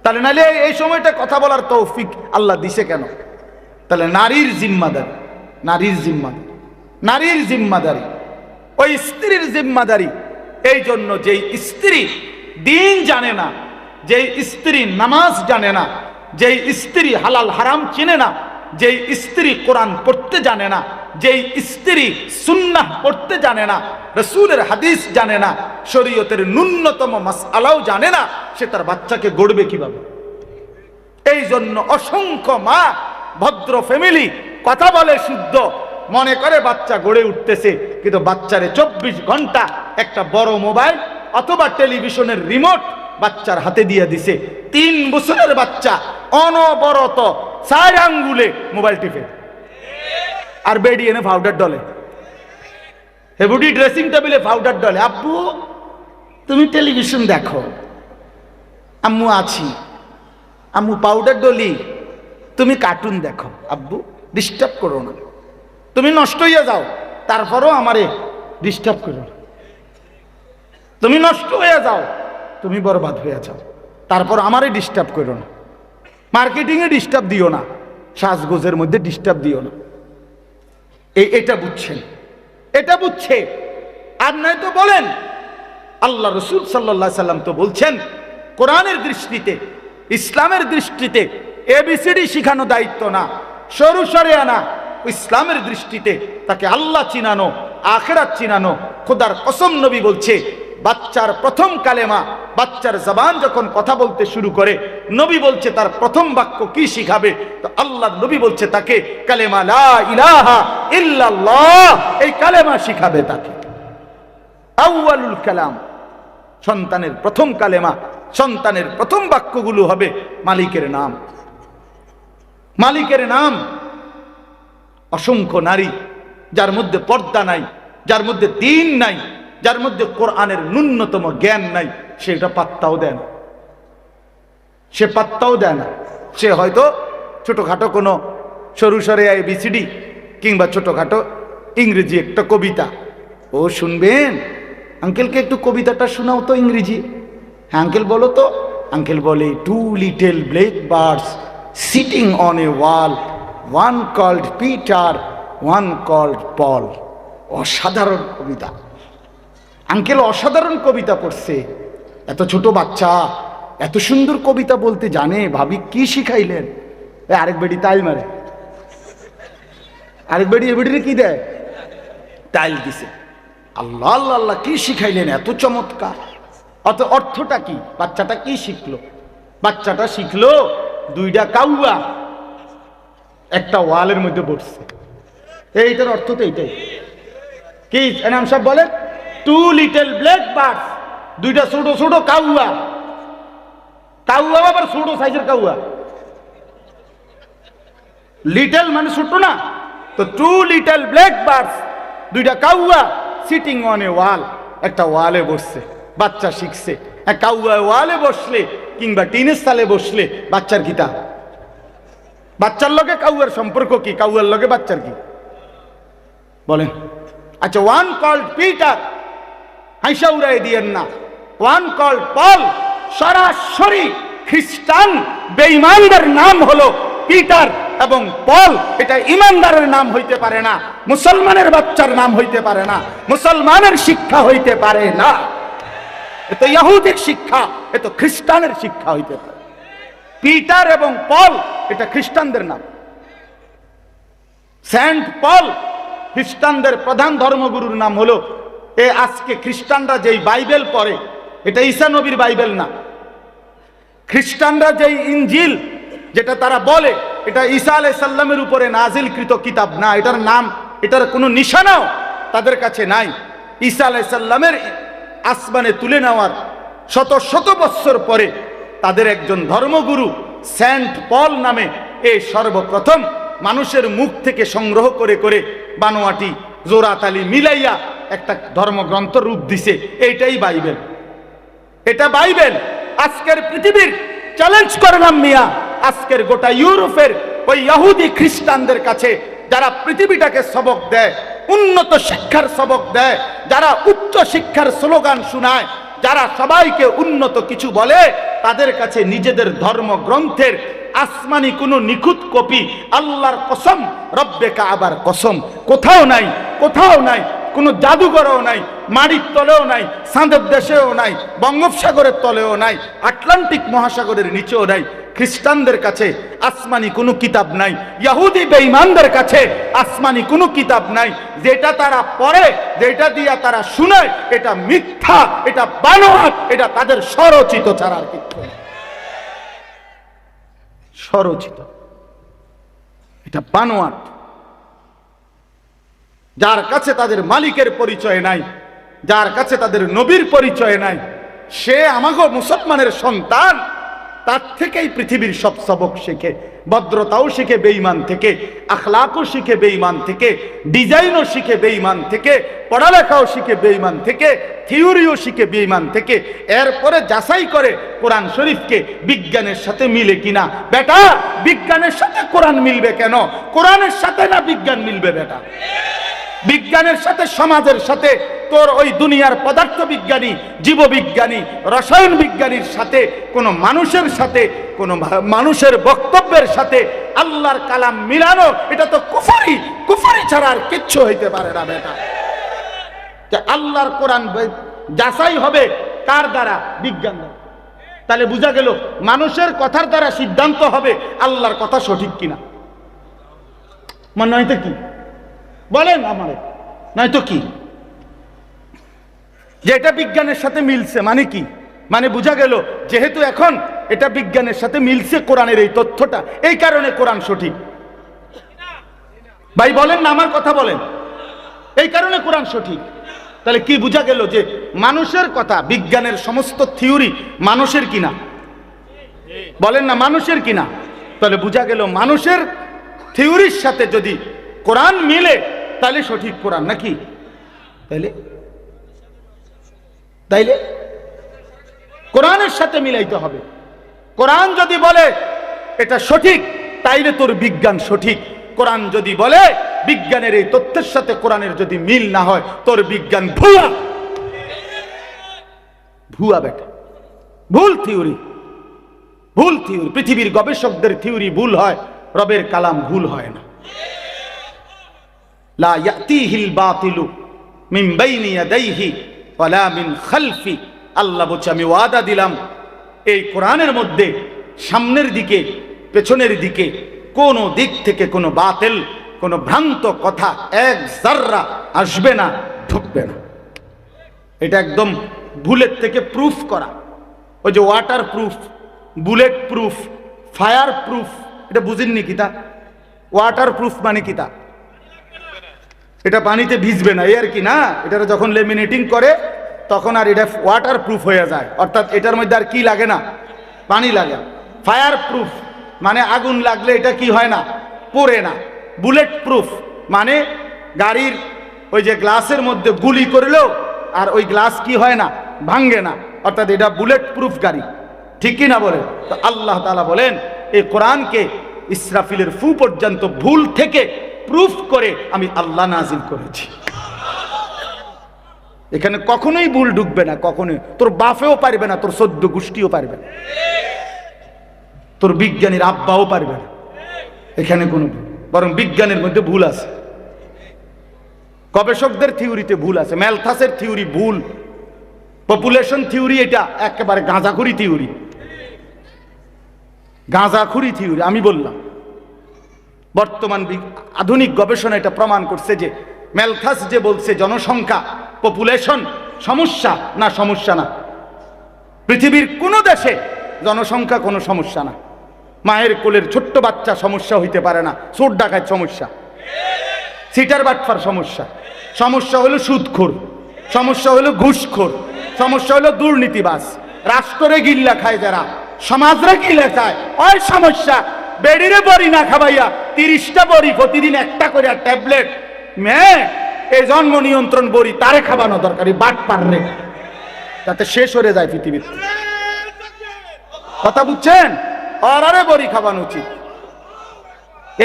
তাহলে নাহলে এই সময়টা কথা বলার তৌফিক আল্লাহ দিছে কেন? তাহলে নারীর জিম্মাদারি, নারীর জিম্মাদারি, নারীর জিম্মাদারি, ওই স্ত্রীর জিম্মাদারি। এই জন্য যেই স্ত্রী দিন জানে না, যেই স্ত্রী নামাজ জানে না, যেই স্ত্রী হালাল হারাম চিনে না, যেই স্ত্রী কোরআন পড়তে জানে না, যেই স্ত্রী সুন্নাহ পড়তে জানে না, রাসূলের হাদিস জানে না, শরীয়তের ন্যূনতম মাসআলাও জানে না, সে তার বাচ্চাকে গড়বে কিভাবে? এই জন্য অসংখ্য মা, ভদ্র ফ্যামিলি, কথা বলে শুদ্ধ, মনে করে বাচ্চা গড়ে উঠতেছে, কিন্তু বাচ্চারে 24 ঘন্টা একটা বড় মোবাইল অথবা টেলিভিশনের রিমোট বাচ্চার হাতে দিয়ে দিছে। 3 বছরের বাচ্চা অনবরত 4 আঙ্গুলে মোবাইল টিপে, আর বেডি এনে পাউডার ডলে, হেবুডি ড্রেসিং টেবিলে পাউডার ডলে। আব্বু তুমি টেলিভিশন দেখো, আম্মু আছি, আম্মু পাউডার ডলি, তুমি কার্টুন দেখো, আব্বু ডিস্টার্ব করো না, তুমি নষ্ট হয়ে যাও, তারপরও আমারে ডিস্টার্ব করো না, তুমি নষ্ট হয়ে যাও, তুমি বরবাদ হয়ে যাও, তারপর আমারে ডিস্টার্ব করো না, মার্কেটিংয়ে ডিস্টার্ব দিও না, সাজগোজের মধ্যে ডিস্টার্ব দিও না। এটা বুঝছেন, এটা বুঝছে। আর নয় তো বলেন, আল্লাহ রসুল সাল্লাল্লাহু আলাইহি সাল্লাম তো বলছেন, কোরআনের দৃষ্টিতে, ইসলামের দৃষ্টিতে এবিসিডি শিখানো দায়িত্ব না, সরু সরে আনা। ইসলামের দৃষ্টিতে তাকে আল্লাহ চিনানো, আখিরাত চিনানো। খোদার কসম নবী বলছে, বাচ্চার প্রথম কালেমা, বাচ্চার জবান যখন কথা বলতে শুরু করে, নবী বলছে তার প্রথম বাক্য কি শিখাবে? তো আল্লাহ নবী বলছে তাকে কালেমা লা ইলাহা ইল্লাল্লাহ, এই কালেমা শিখাবে তাকে। আউয়ালুল কালাম, সন্তানের প্রথম কালেমা, সন্তানের প্রথম বাক্যগুলো হবে মালিকের নাম, মালিকের নাম। অসংখ্য নারী যার মধ্যে পর্দা নাই, যার মধ্যে দ্বীন নাই, যার মধ্যে কোরআনের ন্যূনতম জ্ঞান নাই, সেটা পাত্তাও দেয় না, সে পাত্তাও দেয় না। সে হয়তো ছোটখাটো কোনো সরু সরে ABCD কিংবা ছোটখাটো ইংরেজি একটা কবিতা, ও শুনবেন আঙ্কেলকে একটু কবিতাটা শোনাও তো ইংরেজি। হ্যাঁ আঙ্কেল বলো তো। আঙ্কেল বলে, 2 little black birds sitting on a wall, one called Peter, one called Paul। অসাধারণ কবিতা, আঙ্কেল অসাধারণ কবিতা পড়ছে। এত ছোট বাচ্চা এত সুন্দর কবিতা বলতে জানে, ভাবি কি শিখাইলেন? আরেক বেডি তাইল মারে, আরেক বেডি এ বেডিরে কি দেয়? তাইল দিছে। আল্লাহ আল্লাহ আল্লাহ, কি শিখাইলেন, এত চমৎকার। অত অর্থটা কি? বাচ্চাটা কি শিখলো? বাচ্চাটা শিখলো 2টা কাউয়া একটা ওয়ালের মধ্যে বসছে। এইটার অর্থ তো এইটাই। কি এনাম সাহেব বলেন? 2 little black birds, 2টা ছোট ছোট কাউয়া। কাউয়া আবার ছোট সাইজের কাউয়া, লিটল মানে ছোট না, তো 2 little black birds, 2টা কাউয়া সিটিং অন এ ওয়াল, একটা ওয়ালে বসছে। বাচ্চা শিখছে। কাউয়া ওয়ালে বসলে কিংবা টিনের সালে বসলে বাচ্চার কিতা? বাচ্চার লগে কাউয়ার সম্পর্ক কি? কাউয়ার লগে বাচ্চার কি বলেন? আচ্ছা, ওয়ান কল্ড পিটার, হাইসা উড়াই দিয়েন না। ওয়ান কল্ড পল, সরাসরি খ্রিস্টান বেঈমানদের নাম হলো পিটার এবং পল। এটা ইমানদারের নাম হইতে পারে না, মুসলমানের বাচ্চার নাম হইতে পারে না, মুসলমানের শিক্ষা হইতে পারে না। এ তো ইহুদির শিক্ষা, এ তো খ্রিস্টানের শিক্ষা হইতে পারে। পিটার এবং পল এটা খ্রিস্টানদের নাম। সেন্ট পল খ্রিস্টানদের প্রধান ধর্মগুরুর নাম হলো। আজকে খ্রিস্টানরা যেই বাইবেল পড়ে, এটা ঈসা নবীর বাইবেল না। খ্রিস্টানরা যেই ইনজিল যেটা তারা বলে, এটা ঈসা আলাইহিস সালামের উপরে নাজিলকৃত কিতাব না। এটার নাম, এটার কোনো নিশানাও তাদের কাছে নাই। ঈসা আলাইহিস সালামের আসমানে তুলে নেওয়ার শত শত বৎসর পরে তাদের একজন ধর্মগুরু সেন্ট পল নামে এই সর্বপ্রথম মানুষের মুখ থেকে সংগ্রহ করে করে বানোয়াটি জোড়াতালি মিলাইয়া একটা ধর্মগ্রন্থ রূপ দিছে। এইটাই বাইবেল। এটা বাইবেল। আজকের পৃথিবীর চ্যালেঞ্জ করলাম মিয়া, আজকের গোটা ইউরোপের ওই ইহুদি খ্রিস্টানদের কাছে যারা পৃথিবীটাকে সবক দেয়, উন্নত শিক্ষার সবক দেয়, যারা উচ্চ শিক্ষার স্লোগান শোনায়, যারা সবাইকে উন্নত কিছু বলে, তাদের কাছে নিজেদের ধর্মগ্রন্থের আসমানি কোনো নিখুঁত কপি, আল্লাহর কসম, রব্বে কাবার কসম, কোথাও নাই, কোথাও নাই। কোনো জাদুঘরও নাই, মাটির তলেও নাই, চাঁদের দেশেও নাই, বঙ্গোপসাগরের তলেও নাই, আটলান্টিক মহাসাগরের নিচেও নাই। খ্রিস্টানদের কাছে আসমানি কোনো কিতাব নাই, ইহুদি বেঈমানদের কাছে আসমানি কোনো কিতাব নাই। যেটা তারা পড়ে, যেটা দিয়া তারা শুনে, এটা মিথ্যা, এটা বানোয়াট, এটা তাদের স্বরচিত ছাড়া আর কিছু না। স্বরচিত, এটা বানোয়াট। যার কাছে তাদের মালিকের পরিচয় নাই, যার কাছে তাদের নবীর পরিচয় নাই, সে আমাগো মুসলমানের সন্তান, তার থেকেই পৃথিবীর সব সবক শেখে। ভদ্রতাও শিখে বেঈমান থেকে, আখলাকও শিখে বেঈমান থেকে, ডিজাইনও শিখে বেঈমান থেকে, পড়ালেখাও শিখে বেঈমান থেকে, থিওরিও শিখে বেঈমান থেকে। এরপরে যাচাই করে কোরআন শরীফকে বিজ্ঞানের সাথে মিলে কিনা। বেটা, বিজ্ঞানের সাথে কোরআন মিলবে কেন? কোরআনের সাথে না বিজ্ঞান মিলবে বেটা? বিজ্ঞানের সাথে, সমাজের সাথে, তোর ওই দুনিয়ার পদার্থ বিজ্ঞানী, জীববিজ্ঞানী, রসায়ন বিজ্ঞানীর সাথে, কোন মানুষের সাথে, কোন মানুষের বক্তব্যের সাথে আল্লাহর কালাম মিলানো, এটা তো কুফরি। কুফরি ছাড়া আর কিচ্ছু হইতে পারে না বেটা। আল্লাহর কোরআন যাচাই হবে কার দ্বারা? বিজ্ঞান দ্বারা। তাহলে বোঝা গেল মানুষের কথার দ্বারা সিদ্ধান্ত হবে আল্লাহর কথা সঠিক কিনা। মনে হয়তো কি বলেন আমারে, নয়তো কি? যে এটা বিজ্ঞানের সাথে মিলছে মানে কি? মানে বোঝা গেল যেহেতু এখন এটা বিজ্ঞানের সাথে মিলছে কোরআনের এই তথ্যটা, এই কারণে কোরআন সঠিক। ভাই বলেন না, আমার কথা বলেন, এই কারণে কোরআন সঠিক। তাহলে কি বোঝা গেল? যে মানুষের কথা, বিজ্ঞানের সমস্ত থিওরি মানুষের কিনা। বলেন না, মানুষের কিনা। তাহলে বোঝা গেল মানুষের থিওরির সাথে যদি কোরআন মিলে তাহলে সঠিক কোরআন নাকি? তাইলে কোরআনের সাথে মিলাইতে হবে। কোরআন যদি বলে এটা সঠিক, তাইলে তোর বিজ্ঞান সঠিক। কোরআন যদি বলে বিজ্ঞানের এই তথ্যের সাথে কোরআনের যদি মিল না হয়, তোর বিজ্ঞান ভুয়া। ভুয়া বেটা, ভুল থিওরি, ভুল থিওরি। পৃথিবীর গবেষকদের থিওরি ভুল হয়, রবের কালাম ভুল হয় না। লা ইয়াতিহিল বাতিলু মিন বাইনি ইয়াদাইহি ওয়ালা মিন খালফি। আল্লাহ বলছে আমি ওয়াদা দিলাম এই কোরআনের মধ্যে সামনের দিকে, পেছনের দিকে, কোন দিক থেকে কোনো বাতিল, কোনো ভ্রান্ত কথা এক জাররা আসবে না, ঢুকবে না। এটা একদম বুলেট থেকে প্রুফ করা। ওই যে water proof, bullet proof, fire proof, এটা বুঝেননি কিতা? ওয়াটার প্রুফ মানে কিতা? এটা পানিতে ভিজবে না, এই আর কি না। এটা যখন লেমিনেটিং করে তখন আর এটা ওয়াটার প্রুফ হয়ে যায়, অর্থাৎ এটার মধ্যে আর কি লাগে না? পানি লাগে। ফায়ার প্রুফ মানে আগুন লাগলে এটা কি হয় না? পড়ে না। বুলেট প্রুফ মানে গাড়ির ওই যে গ্লাসের মধ্যে গুলি করলেও আর ওই গ্লাস কি হয় না? ভাঙ্গে না, অর্থাৎ এটা বুলেট প্রুফ গাড়ি। ঠিক কি না বলেন? তো আল্লাহ তাআলা বলেন এই কোরআনকে ইসরাফিলের ফু পর্যন্ত ভুল থেকে প্রুফ করে আমি আল্লাহ নাজিল করেছি। এখানে কখনোই ভুল ঢুকবে না, কখনোই। তোর বাপেও পারবে না, তোর 14 গোষ্ঠীও পারবে না, তোর বিজ্ঞানীর আব্বাও পারবে না। এখানে কোনো, বরং বিজ্ঞানের মধ্যে ভুল আছে, গবেষকদের থিওরিতে ভুল আছে। ম্যালথাসের থিওরি ভুল, পপুলেশন থিওরি এটা একেবারে গাঁজাখুরি থিওরি, গাঁজাখুরি থিওরি। আমি বললাম বর্তমান আধুনিক গবেষণা এটা প্রমাণ করছে যে ম্যালথাস যে বলছে জনসংখ্যা, পপুলেশন সমস্যা না, সমস্যা না। পৃথিবীর কোনো দেশে জনসংখ্যা কোনো সমস্যা না। মায়ের কোলের ছোট্ট বাচ্চা সমস্যা হইতে পারে না, চোর ডাকাত সমস্যা, সিটার বাটফার সমস্যা, সমস্যা হলো সুদখোর, সমস্যা হলো ঘুষখোর, সমস্যা হলো দুর্নীতিবাজ, রাষ্ট্রে গিল্লা খায় যারা, সমাজরে গিল্লা খায়, ওই সমস্যা। বেডিরে বড়ি না খাবাইয়া 30টা বড়ি প্রতিদিন একটা করে ট্যাবলেট মেয়ে এই জন্ম নিয়ন্ত্রণ বড়ি তারে খাবানো দরকারি, বাট পারলে যাতে শেষ হয়ে যায় পৃথিবীতে। কথা বুঝছেন? আরে বড়ি খাবানো উচিত।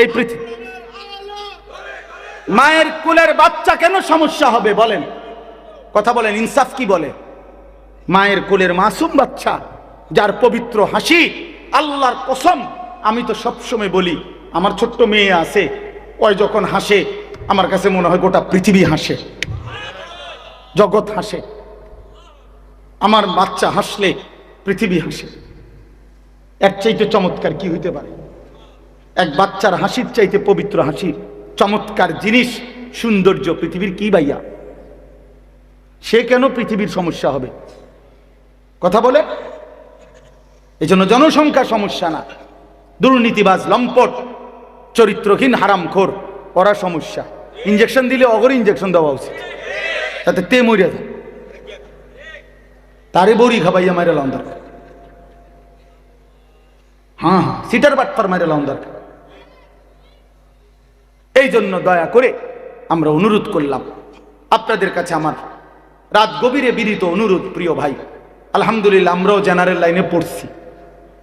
এই পৃথিবী মায়ের কুলের বাচ্চা কেন সমস্যা হবে বলেন? কথা বলেন, ইনসাফ কি বলে? মায়ের কোলের মাসুম বাচ্চা যার পবিত্র হাসি, আল্লাহর কসম আমি তো সবসময় বলি আমার ছোট্ট মেয়ে আছে, ওই যখন হাসে আমার কাছে মনে হয় গোটা পৃথিবী হাসে, জগৎ হাসে। আমার বাচ্চা হাসলে পৃথিবী হাসে। এর চাইতে চমৎকার কি হইতে পারে? এক বাচ্চার হাসির চাইতে পবিত্র হাসির চমৎকার জিনিস সৌন্দর্য পৃথিবীর কি ভাইয়া? সে কেন পৃথিবীর সমস্যা হবে? কথা বলে। এই জন্য জনসংখ্যা সমস্যা না, দুর্নীতিবাজ লম্পট চরিত্রহীন হারামখোর ওরা সমস্যা। ইঞ্জেকশন দিলে অগর ইঞ্জেকশন দেওয়া উচিত, তাতে তে মরিয়া যায়। তারে বড়ি খাবাইয়া মাইরা লাউন দরকার। হ্যাঁ হ্যাঁ, সিটার বাটপার মাইরা লাউন দরকার। এই জন্য দয়া করে আমরা অনুরোধ করলাম আপনাদের কাছে, আমার রাত গভীরে বিনীত অনুরোধ, প্রিয় ভাই, আলহামদুলিল্লাহ আমরাও জেনারেল লাইনে পড়ছি।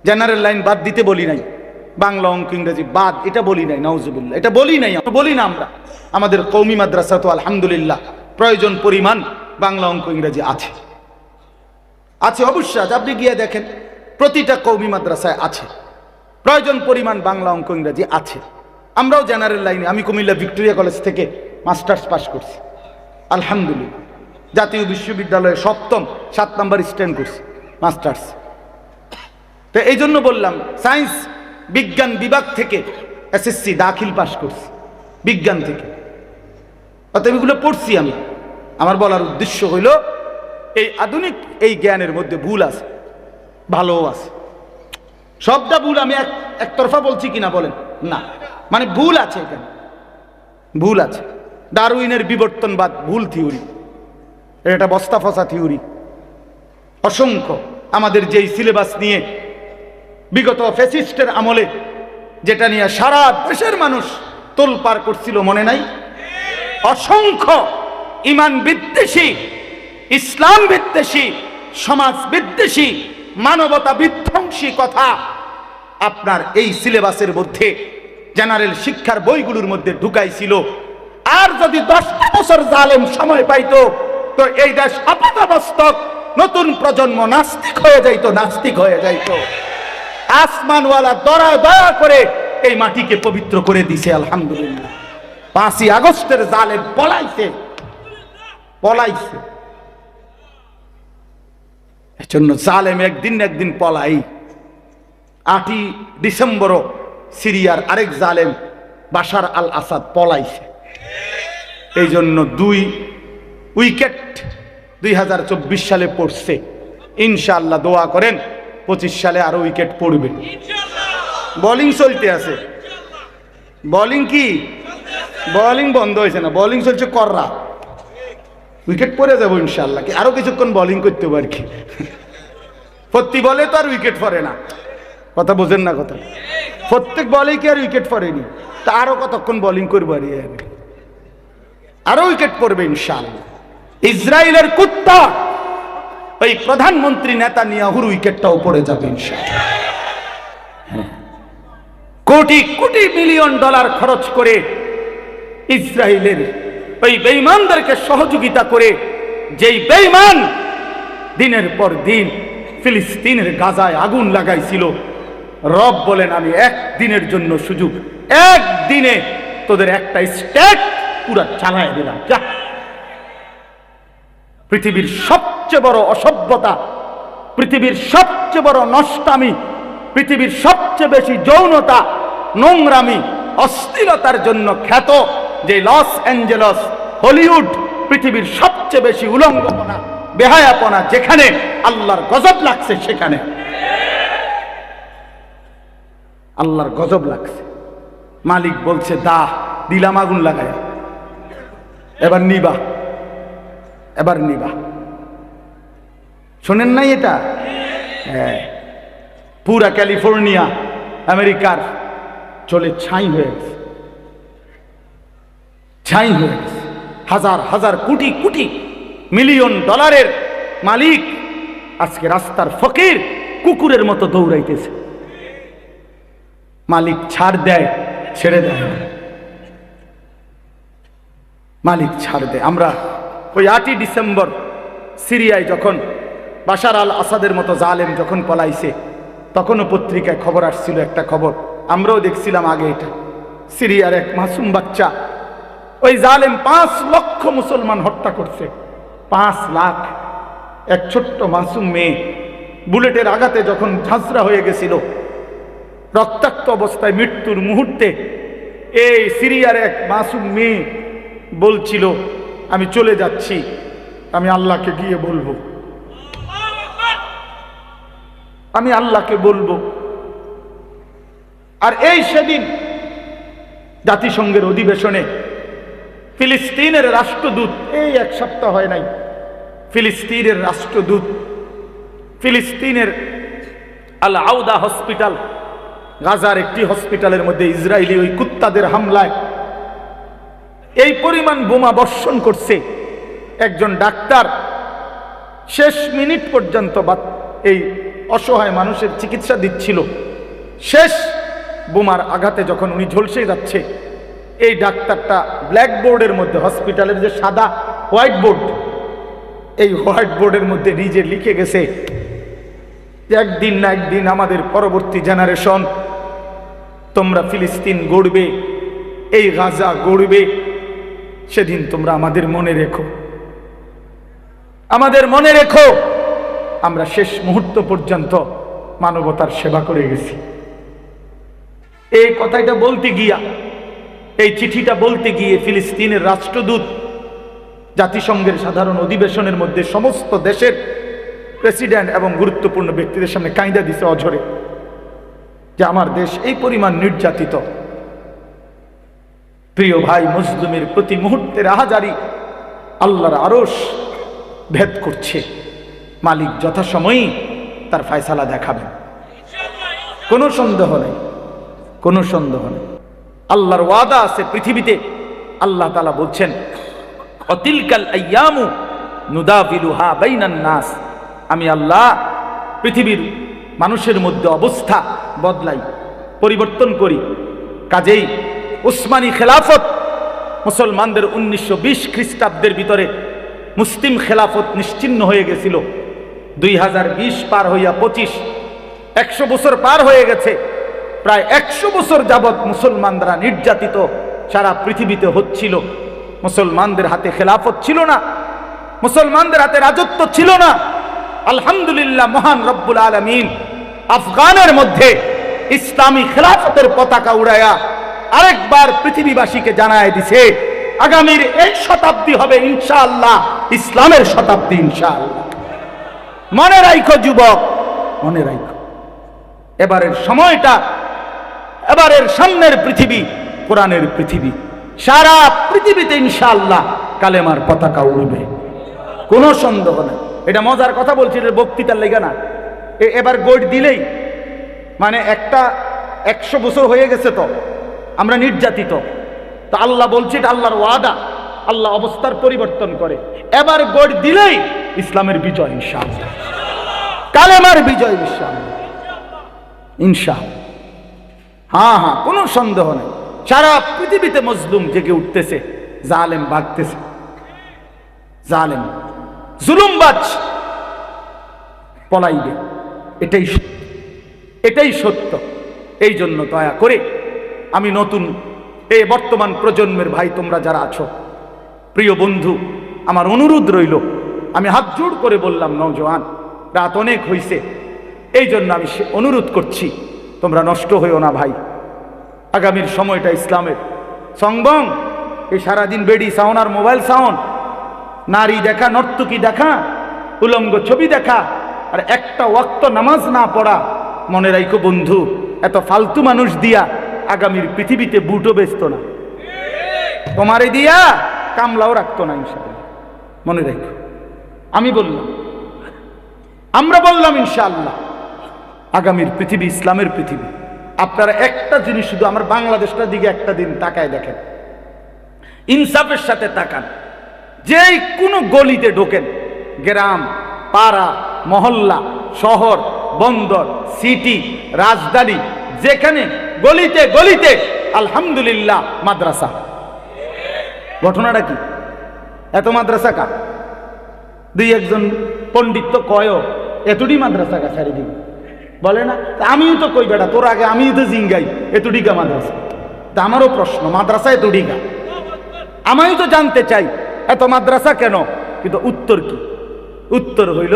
জেনারেল লাইন বাদ দিতে বলি নাই, বাংলা অঙ্ক ইংরেজি বাদ এটা বলি নাই, নাউজুবিল্লাহ এটা বলি নাই, বলি না আমরা। আমাদের কওমি মাদ্রাসা তো আলহামদুলিল্লাহ প্রয়োজন পরিমাণ বাংলা অঙ্ক ইংরেজি আছে, আছে অবশ্যই আছে। আপনি গিয়ে দেখেন প্রতিটা কওমি মাদ্রাসায় আছে, প্রয়োজন পরিমাণ বাংলা অঙ্ক ইংরেজি আছে। আমরাও জেনারেল লাইনে, আমি কুমিল্লা ভিক্টোরিয়া কলেজ থেকে মাস্টার্স পাস করছি আলহামদুলিল্লাহ, জাতীয় বিশ্ববিদ্যালয়ে 7 নম্বর স্ট্যান্ড করছি মাস্টার্স। তো এই জন্য বললাম, সায়েন্স বিজ্ঞান বিভাগ থেকে এসএসসি দাখিল পাস করছি বিজ্ঞান থেকে, অতএব এগুলো পড়ছি আমি। আমার বলার উদ্দেশ্য হইল এই আধুনিক এই জ্ঞানের মধ্যে ভুল আছে, ভালোও আছে। সবটা ভুল আমি একতরফা বলছি কিনা বলেন না, মানে ভুল আছে, এখানে ভুল আছে। ডারউইনের বিবর্তনবাদ ভুল থিওরি, এটা বস্তা ফসা থিওরি। অসংখ্য আমাদের যেই সিলেবাস নিয়ে বিগত ফ্যাসিস্টের আমলে যেটা নিয়ে সারা দেশের মানুষ তোলপাড় করছিল, মনে নাই? অসংখ্য ইমান বিদ্বেষী, ইসলাম বিদ্বেষী, সমাজ বিদ্বেষী, মানবতা বিধ্বংসী কথা আপনার এই সিলেবাসের মধ্যে জেনারেল শিক্ষার বইগুলোর মধ্যে ঢুকাইছিল। আর যদি 10টা বছর জালেম সময় পাইতো তো এই দেশ আপাতমস্তক নতুন প্রজন্ম নাস্তিক হয়ে যাইতো, নাস্তিক হয়ে যাইতো। আসমানওয়ালা দয়া করে এই মাটিকে পবিত্র করে দিছে আলহামদুলিল্লাহ। 5ই আগস্টের জালেম পলাইছে। এজন্য জালেম একদিন না একদিন পলাই। 8ই ডিসেম্বরও সিরিয়ার আরেক জালেম বাশার আল আসাদ পলাইছে। এই জন্য 2 উইকেট 2024 সালে পড়ছে, ইনশাআল্লাহ দোয়া করেন 25 সালে আরো উইকেট পড়বে। বোলিং চলতে আছে, বোলিং কি বোলিং বন্ধ হয়েছে না, বোলিং চলছে কররা, উইকেট পড়ে যাবো ইনশাআল্লাহ। কি আরো কিছুক্ষণ বোলিং করতে পারি কি? প্রতি বলে তো আর উইকেট পড়ে না, কথা বোঝেন না কথা। প্রত্যেক বলে কি আর উইকেট পড়েনি, তা আরো কতক্ষণ বোলিং করবো, আরো উইকেট পড়বে ইনশাআল্লাহ। ইসরায়েলের কুত্তা ওই প্রধানমন্ত্রী নেতানিয়াহুর উইকেটটাও পড়ে যাবে ইনশাআল্লাহ। কোটি কোটি মিলিয়ন ডলার খরচ করে ইসরায়েলের ওই বেঈমানদেরকে সহযোগিতা করে, যেই বেঈমান দিনের পর দিন ফিলিস্তিনের গাজায় আগুন লাগাইছিল, রব বলেন আমি একদিনের জন্য সুযোগ, একদিনে তোদের একটা স্টেট পুরা চালায় দিলাম। পৃথিবীর সবচেয়ে বড় অসভ্যতা, পৃথিবীর সবচেয়ে বড় নষ্টামি, পৃথিবীর সবচেয়ে বেশি যৌনতা, নোংরামি, অশ্লীলতার জন্য খ্যাত যে লস অ্যাঞ্জেলস, হলিউড, পৃথিবীর সবচেয়ে বেশি উলঙ্গপনা, বেহায়াপনা, যেখানে আল্লাহর গজব লাগছে, সেখানে আল্লাহর গজব লাগছে। মালিক বলছে দিলাম আগুন লাগায়, এবার নিবা। শোনেন নাই এটা? হ্যাঁ, পুরা ক্যালিফোর্নিয়া আমেরিকার চলে ছাই হয়ে গেছে, হাজার হাজার কোটি কোটি মিলিয়ন ডলারের মালিক আজকে রাস্তার ফকির কুকুরের মতো দৌড়াইতেছে। মালিক ছাড় দেয়, ছেড়ে দেয়, মালিক ছাড় দেয়। আমরা ওই 8ই ডিসেম্বর সিরিয়ায় যখন বাশার আল আসাদের মতো জালেম যখন পলাইছে, তখনও পত্রিকায় খবর আসছিল, একটা খবর আমরাও দেখছিলাম আগে। এটা সিরিয়ার এক মাসুম বাচ্চা, ওই জালেম 5 লক্ষ মুসলমান হত্যা করছে, 5 লাখ। এক ছোট্ট মাসুম মেয়ে বুলেটের আঘাতে যখন ঝাঁঝরা হয়ে গেছিল, রক্তাক্ত অবস্থায় মৃত্যুর মুহূর্তে এই সিরিয়ার এক মাসুম মেয়ে বলছিল, আমি চলে যাচ্ছি, আমি আল্লাহকে গিয়ে বলবো, আমি আল্লাহকে বলবো। আর এই সেদিন জাতিসংঘের অধিবেশনে ফিলিস্তিনের রাষ্ট্রদূত, এই এক সপ্তাহ হয় নাই, ফিলিস্তিনের রাষ্ট্রদূত ফিলিস্তিনের আল আউদা হসপিটাল, গাজার একটি হসপিটালের মধ্যে ইসরায়েলি ওই কুত্তাদের হামলায় এই পরিমাণ বোমা বর্ষণ করছে, একজন ডাক্তার শেষ মিনিট পর্যন্ত এই অসহায় মানুষের চিকিৎসা দিচ্ছিল। শেষ বোমার আঘাতে যখন উনি ঝলসে যাচ্ছে, এই ডাক্তারটা ব্ল্যাকবোর্ডের মধ্যে, হসপিটালের যে সাদা হোয়াইট বোর্ড, এই হোয়াইট বোর্ডের মধ্যে নিজে লিখে গেছে যে একদিন না একদিন আমাদের পরবর্তী জেনারেশন তোমরা ফিলিস্তিন গড়বে, এই গাজা গড়বে, সেদিন তোমরা আমাদের মনে রেখো, আমাদের মনে রেখো আমরা শেষ মুহূর্ত পর্যন্ত মানবতার সেবা করে গেছি। এই কথাটা বলতে গিয়া, এই চিঠিটা বলতে গিয়ে ফিলিস্তিনের রাষ্ট্রদূত জাতিসংঘের সাধারণ অধিবেশনের মধ্যে সমস্ত দেশের প্রেসিডেন্ট এবং গুরুত্বপূর্ণ ব্যক্তিদের সামনে কাঁইদা দিছে অঝরে, যে আমার দেশ এই পরিমাণ নির্যাতিত। প্রিয় ভাই, মুসলিমের প্রতি মুহূর্তের আহাজারি আল্লাহর আরশ ভেদ করছে। মালিক যথাসময়ই তার ফয়সালা দেখাবেন, কোনো সন্দেহ নেই, কোনো সন্দেহ নেই। আল্লাহর ওয়াদা আছে পৃথিবীতে। আল্লাহ তাআলা বলছেন, অতিলকাল আইয়ামু নুদাবিলুহা বাইনান নাস, আমি আল্লাহ পৃথিবীর মানুষের মধ্যে অবস্থা বদলাই, পরিবর্তন করি। কাজেই উসমানী খেলাফত মুসলমানদের 1920 খ্রিস্টাব্দের ভিতরে মুসলিম খেলাফত নিশ্চিহ্ন হয়ে গেছিল। 2020 পার হইয়া 25, 100 বছর পার হয়ে গেছে। প্রায় 100 বছর যাবৎ মুসলমানরা নির্যাতিত সারা পৃথিবীতে হচ্ছিল। মুসলমানদের হাতে খেলাফত ছিল না, মুসলমানদের হাতে রাজত্ব ছিল না। আলহামদুলিল্লাহ, মহান রব্বুল আলামিন আফগানের মধ্যে ইসলামী খেলাফতের পতাকা উড়াইয়া আরেকবার পৃথিবীবাসীকে জানায় দিছে, আগামীর এই শতাব্দী হবে ইনশাআল্লাহ ইসলামের শতাব্দী ইনশাআল্লাহ। মনে রাখো যুবক, মনে রাখো, এবারের সময়টা, এবারের সামনের পৃথিবী কোরআনের পৃথিবী। সারা পৃথিবীতে ইনশাআল্লাহ কালেমার পতাকা উড়বে, কোনো সন্দেহ নেই। এটা মজার কথা বলছি, বক্তৃতার লেগে না। এবার গোট দিলেই মানে 100 বছর হয়ে গেছে, তো আমরা নির্যাতিত, তো আল্লাহ বলছে এটা আল্লাহর ওয়াদা, আল্লাহ অবস্থার পরিবর্তন করে। এবার গোট দিলেই ইসলামের বিজয় ইনশাআল্লাহ, কালেমার বিজয় ইনশাআল্লাহ, ইনশাআল্লাহ। হ্যাঁ হ্যাঁ, কোনো সন্দেহ নেই। সারা পৃথিবীতে মজলুম জেগে উঠতেছে, জালেম ভাগতেছে, জালেম জুলুমবাজ পলাইবে, এটাই এটাই সত্য। এই জন্য দয়া করে আমি নতুন এই বর্তমান প্রজন্মের ভাই তোমরা যারা আছো, প্রিয় বন্ধু, আমার অনুরোধ রইল, আমি হাত জোড় করে বললাম, নওজোয়ান, রাত অনেক হইছে, এই জন্য আমি অনুরোধ করছি, তোমরা নষ্ট হইও না ভাই। আগামীর সময়টা ইসলামের। সংবং এই সারাদিন বেডি সাউন্ড আর মোবাইল সাউন্ড, নারী দেখা, নর্তকী দেখা, উলঙ্গ ছবি দেখা, আর একটা ওয়াক্ত নামাজ না পড়া। মনে রাখো বন্ধু, এত ফালতু মানুষ দিয়া আগামীর পৃথিবীতে বুটও বেচত না, তোমারে দিয়া কামলাও রাখতো না ইনশাআল্লাহ। মনে রাখো, আমি বললাম, আমরা বললাম ইনশাআল্লাহ আগামীর পৃথিবী ইসলামের পৃথিবী। আপনারা একটা জিনিস শুধু আমার বাংলাদেশটার দিকে একটা দিন তাকায় দেখেন, ইনসাফের সাথে তাকান। যেই কোনো গলিতে ঢোকেন, গ্রাম, পাড়া, মহল্লা, শহর, বন্দর, সিটি, রাজধানী, যেখানে গলিতে গলিতে আলহামদুলিল্লাহ মাদ্রাসা। ঘটনাটা কি? এত মাদ্রাসা কা? দুই একজন পণ্ডিত তো কয় এতটি মাদ্রাসা কা চারিদিক, বলে না? আমিও তো কই বেটা, তোর আগে আমিও তো জিঙ্গাই এতটিকা মাদ্রাসা। তা আমারও প্রশ্ন, মাদ্রাসা এতটিকা? আমিও তো জানতে চাই এত মাদ্রাসা কেন, কিন্তু উত্তর কি? উত্তর হইল,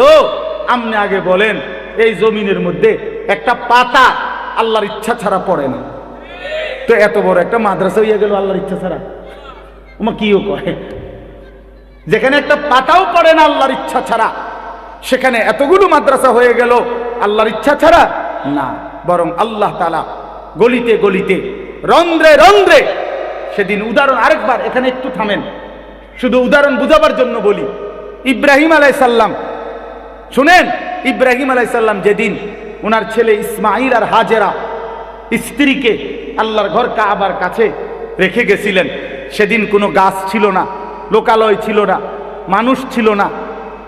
আপনি আগে বলেন এই জমিনের মধ্যে একটা পাতা আল্লাহর ইচ্ছা ছাড়া পড়ে না। তো এত বড় একটা মাদ্রাসা হইয়া গেল আল্লাহর ইচ্ছা ছাড়া, ওমা কিও কয়, যেখানে একটা পাতাও পড়ে না আল্লাহর ইচ্ছা ছাড়া, সেখানে এতগুলো মাদ্রাসা হয়ে গেল আল্লাহর ইচ্ছা ছাড়া না। বরং আল্লাহ তাআলা গলিতে গলিতে, রন্ধ্রে রন্ধ্রে, সেদিন উদাহরণ আরেকবার, এখানে একটু থামেন, শুধু উদাহরণ বুঝাবার জন্য বলি। ইব্রাহিম আলাইহিস সালাম শুনেন, ইব্রাহিম আলাইহিস সালাম যেদিন ওনার ছেলে ইসমাইল আর হাজেরা স্ত্রীকে আল্লাহর ঘর কাবার কাছে রেখে গেছিলেন, সেদিন কোনো গাছ ছিল না, লোকালয় ছিল না, মানুষ ছিল না,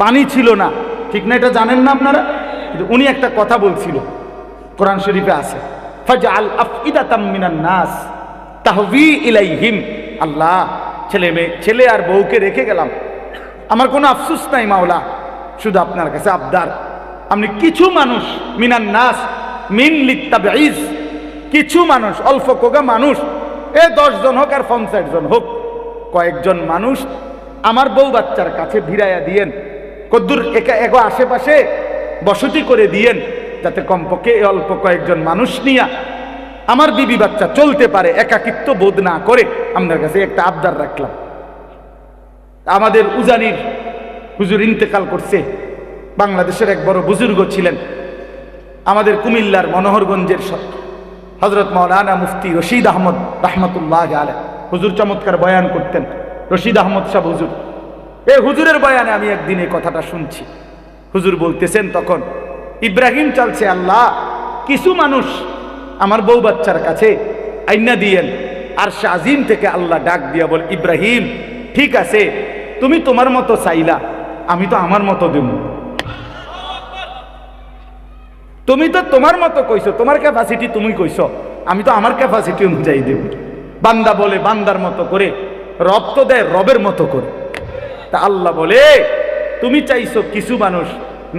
পানি ছিল না, ঠিক না? এটা জানেন না আপনারা? উনি একটা কথা বলছিল, কোরআন শরীফে আছে, ফাজআল আফইদাতাম মিনান নাস তাহভি ইলাইহিম। আল্লাহ, ছেলে আর বউকে রেখে গেলাম, আমার কোনো আফসোস নাই মাওলা, শুধু আপনার কাছে আবদার, আপনি কিছু মানুষ, মিনান নাস মিন লিত্তাবঈজ, কিছু মানুষ, অল্প কোগা মানুষ, 10 জন হোক আর 50 জন হোক, কয়েকজন মানুষ আমার বউ বাচ্চার কাছে ভিড়াইয়া দিয়েন, কদ্দুর এগো আশেপাশে বসতি করে দিয়েন, যাতে কমপক্ষে অল্প কয়েকজন মানুষ নিয়া আমার বিবি বাচ্চা চলতে পারে, একাকিত্ব বোধ না করে। আপনার কাছে একটা আবদার রাখলাম। আমাদের উজানির হুজুর ইন্তেকাল করছে, বাংলাদেশের এক বড় বুজুর্গ ছিলেন, আমাদের কুমিল্লার মনোহরগঞ্জের হযরত মাওলানা মুফতি রশিদ আহমদ রাহমাতুল্লাহ আলাইহি। হুজুর চমৎকার বয়ান করতেন, রশিদ আহমদ সাহেব হুজুর। এই হুজুরের বয়ানে আমি একদিন এই কথাটা শুনছি। হুজুর বলতেছেন তখন, ইব্রাহিম চালছে, আল্লাহ কিছু মানুষ আমার বউ বাচ্চার কাছে আইনা দিয়েন। আর আজিম থেকে আল্লাহ ডাক দিয়া বল, ইব্রাহিম ঠিক আছে, তুমি তোমার মতো চাইলা, আমি তো আমার মতো দেব। তুমি তো তোমার মতো কইছো, তোমার ক্যাপাসিটি তুমি কইছো, আমি তো আমার ক্যাপাসিটি অনুযায়ী দেব। বান্দা বলে বান্দার মতো করে, রব তো দেয় রবের মতো করে। তা আল্লাহ বলে, তুমি চাইছো কিছু মানুষ,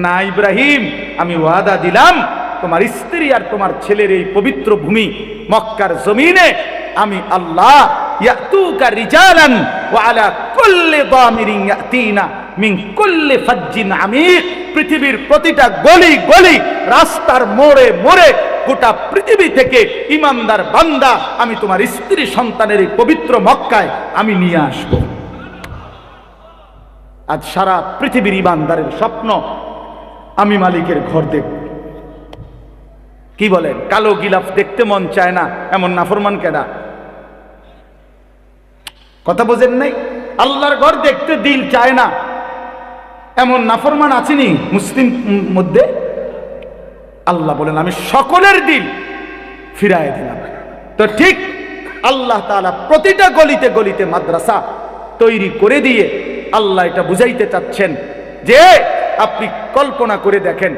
না ইব্রাহিম, আমি ওয়াদা দিলাম তোমার স্ত্রী আর তোমার ছেলের এই পবিত্র ভূমি মক্কার জমিনে আমি আল্লাহ ইয়াতুকা রিজালান ওয়া আলা কুল্লি দামিরিন ইয়াতিনা মিন কুল্লি ফাজ্জিন আমিক, পৃথিবীর প্রতিটা গলি গলি, রাস্তার মোড়ে মোড়ে, গোটা পৃথিবী থেকে ইমানদার বান্দা আমি তোমার স্ত্রী সন্তানের এই পবিত্র মক্কায় আমি নিয়ে আসব। আজ সারা পৃথিবীর ইমানদারের স্বপ্ন, আমি মালিকের ঘর দেখব। কি বলেন? কালো গিলাফ দেখতে মন চায় না, এমন নাফরমান কেডা? কথা বোঝেন নাই? আল্লাহর ঘর দেখতে দিল চায় না, এমন নাফরমান আছেনি মুসলিম মধ্যে? আল্লাহ বলেন, আমি সকলের দিল ফিরায় দিলাম। তো ঠিক আল্লাহ তাআলা প্রতিটা গলিতে গলিতে মাদ্রাসা তৈরি করে দিয়ে আল্লাহ এটা বুঝাইতে চাচ্ছেন যে আপনি কল্পনা করে দেখেন,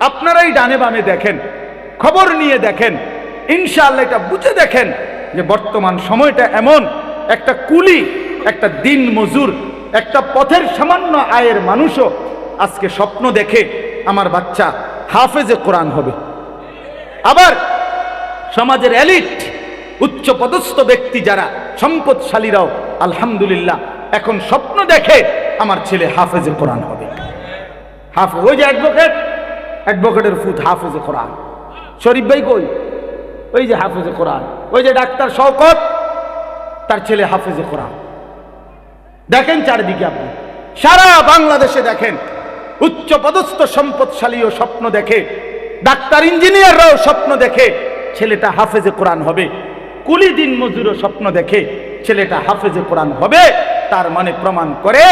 আপনারাই ডানে বামে দেখেন, খবর নিয়ে দেখেন, ইনশাআল্লাহ এটা বুঝে দেখেন যে বর্তমান সময়টা এমন, একটা কুলি, একটা দিন মজুর, একটা পথের সামান্য আয়ের মানুষও আজকে স্বপ্ন দেখে আমার বাচ্চা হাফেজে কোরআন হবে। আবার সমাজের এলিট, উচ্চ পদস্থ ব্যক্তি যারা সম্পদশালীরাও আলহামদুলিল্লাহ এখন স্বপ্ন দেখে আমার ছেলে হাফেজে কোরআন হবে। হাফেজ, ওই যে অ্যাডভোকেটের ফুট হাফেজে কোরআন। শরীফ ভাই কই? ওই যে হাফেজে কোরআন। ওই যে ডাক্তার শওকত, তার ছেলে হাফেজে কোরআন। দেখেন চারিদিকে, আপনি সারা বাংলাদেশে দেখেন, উচ্চ পদস্থ সম্পদশালীও স্বপ্ন দেখে, ডাক্তার ইঞ্জিনিয়াররাও স্বপ্ন দেখে ছেলেটা হাফেজে কোরআন হবে, কুলি দিন মজুরও স্বপ্ন দেখে ছেলেটা হাফেজে কোরআন হবে। তার মানে প্রমাণ করে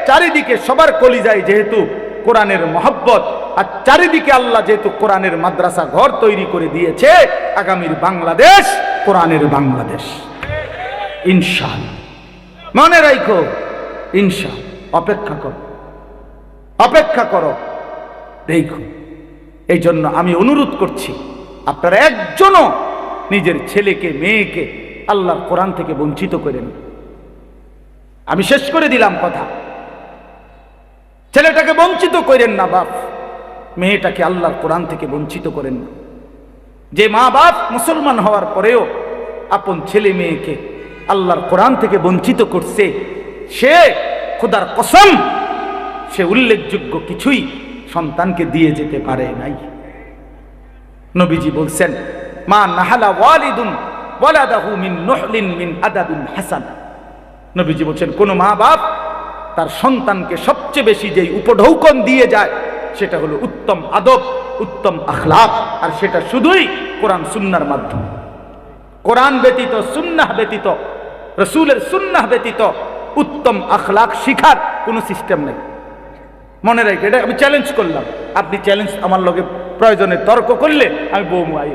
চারিদিকে সবার কলিজায় যেহেতু কোরআনের মহব্বত, আর চারিদিকে আল্লাহ যেহেতু কোরআনের মাদ্রাসা ঘর তৈরি করে দিয়েছে, আগামীর বাংলাদেশ কোরআনের বাংলাদেশ ইনশাআল্লাহ। মনে রাখো, ইনশাআল্লাহ। অপেক্ষা করো, অপেক্ষা করো, দেখো। এই জন্য আমি অনুরোধ করছি, আপনারা একজনও নিজের ছেলেকে মেয়েকে আল্লাহর কোরআন থেকে বঞ্চিত করেন। আমি শেষ করে দিলাম কথা, ছেলেটাকে বঞ্চিত করেন না বাপ, মেয়েটাকে আল্লাহর কোরআন থেকে বঞ্চিত করেন না। যে মা বাপ মুসলমান হওয়ার পরেও আপন ছেলে মেয়েকে আল্লাহর কোরআন থেকে বঞ্চিত করছে, সে খোদার কসম, সে উল্লেখযোগ্য কিছুই সন্তানকে দিয়ে যেতে পারে নাই। নবীজি বলছেন, মা নাহালা ওয়ালিদুন ওয়ালাদাহু মিন নুহলিন মিন আদাবিন হাসান। নবীজি বলছেন কোন মা বাপ তার সন্তানকে সবচেয়ে বেশি যেই উপঢৌকন দিয়ে যায় সেটা হলো উত্তম আদব, উত্তম আখলাক, আর সেটা শুধুই কোরআন সুন্নাহর মাধ্যমে। কোরআন ব্যতীত, সুন্নাহ ব্যতীত, রাসূলের সুন্নাহ ব্যতীত উত্তম আখলাক শিখার কোনো সিস্টেম নেই। মনে রাখে, এটা আমি চ্যালেঞ্জ করলাম। আপনি চ্যালেঞ্জ আমার লগে প্রয়োজনে তর্ক করলে আমি বৌমু আই।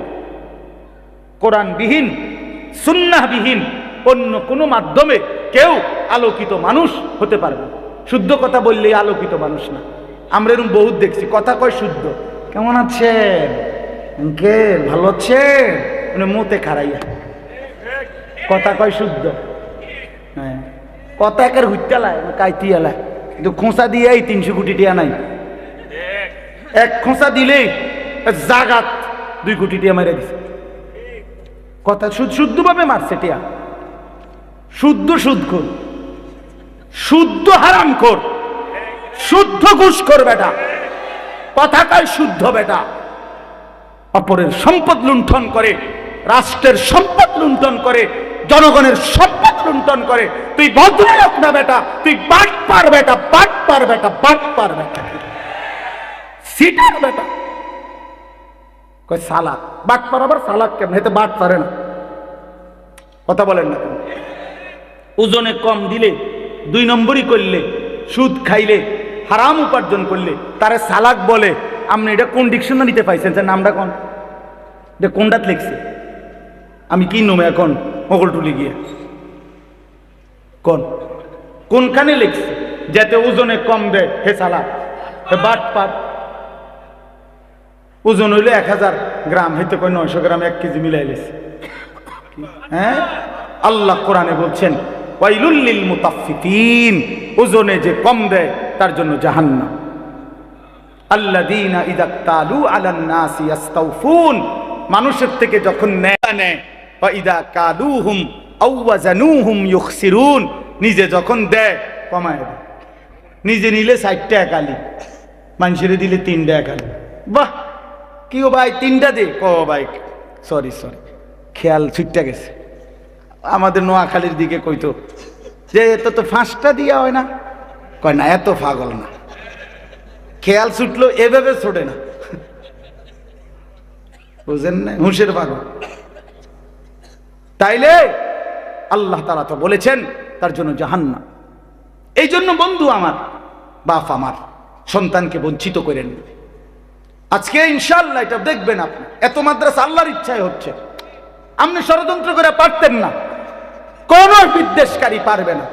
কোরআনবিহীন, সুন্নাহবিহীন অন্য কোনো মাধ্যমে কেউ আলোকিত মানুষ হতে পারবে না। শুদ্ধ কথা বললেই আলোকিত মানুষ না। আমরা এরকম বহুত দেখছি, কথা কয় শুদ্ধ, কেমন আছেন আঙ্কেল, ভালো আছেন, মানে মুতে খারাইয়া কথা কয় শুদ্ধ। হ্যাঁ, কথা একের হুইটালায় কাইতিয়ালায়, কিন্তু খোঁচা দিয়ে 300 কোটি টিয়া নাই। এক খোঁচা দিলেই জাগাত 2 কোটি টিয়া মেরে দিছে। কথা শুদ্ধভাবে মারছে টিয়া। শুদ্ধ সুদখোর, শুদ্ধ হারামখোর, শুদ্ধ ঘুষখোর বেটা, কথা কয় শুদ্ধ বেটা। অপরের সম্পদ লুণ্ঠন করে, রাষ্ট্রের সম্পদ লুণ্ঠন করে, জনগণের সম্পদ লুণ্ঠন করে। তুই ভদ্রলোক না বেটা, তুই বাটপার বেটা, বাটপার বেটা, বাটপার বেটা, সিটার বেটা। কয় সালাক, বাটপার আবার সালাক কেমন? এতে বাট পারে না, কথা বলেন না। ওজনে কম দিলে, 2 নম্বরই করলে, সুদ খাইলে, হারাম উপার্জন করলে তারে সালাক বলে। আপনি এটা কোন ডিকশনারিতে পাইছেন? স্যার নামটা কোন, এটা কোনটাত লিখছে? আমি কি নমে এখন মোগল টুলি গিয়ে কোনখানে লিখছে যাতে ওজনে কম দেয় হে সালাক, হে বাট পার? ওজন হইলে 1000 গ্রাম, হইতে কয় 900 গ্রাম 1 কেজি মিলাই লেছে। হ্যাঁ, আল্লাহ কোরআনে বলছেন ওয়াইলুল লিল মুতাফফিফিন, ওজনে যে কম দেয় তার জন্য জাহান্নাম। আল্লাযীনা ইযা তালু আলান নাসি ইস্তাওফুন, মানুষের থেকে যখন নেয়, ওয়া ইযা কালুহুম আও ওয়াজানুহুম ইউখসিরুন, নিজে যখন দেয় কমায় দেয়। নিজে নিলে 60 টাকা কালি, মানুষের দিলে 3 টাকা কালি। বাহ, কি ও ভাই 3টা দে? ও ভাই সরি খেয়াল ছুটটা গেছে। আমাদের নোয়াখালীর দিকে কইতো যে তো 5টা দিয়া হয় না, কয় না এত পাগল না, খেয়াল ছুটলো এভাবে ছোটে না, বুঝেন না, হুঁশের পাগল। তাইলে আল্লাহ তাআলা তো বলেছেন তার জন্য জাহান্নাম। এই জন্য বন্ধু আমার, বাপ আমার, সন্তানকে বঞ্চিত করেন। আজকে ইনশাআল্লাহ এটা দেখবেন আপনি, এত মাদ্রাসা আল্লাহর ইচ্ছায় হচ্ছে। আপনি ষড়যন্ত্র করে পারতেন না, কোন বিদ্বেষকারী পারবে না।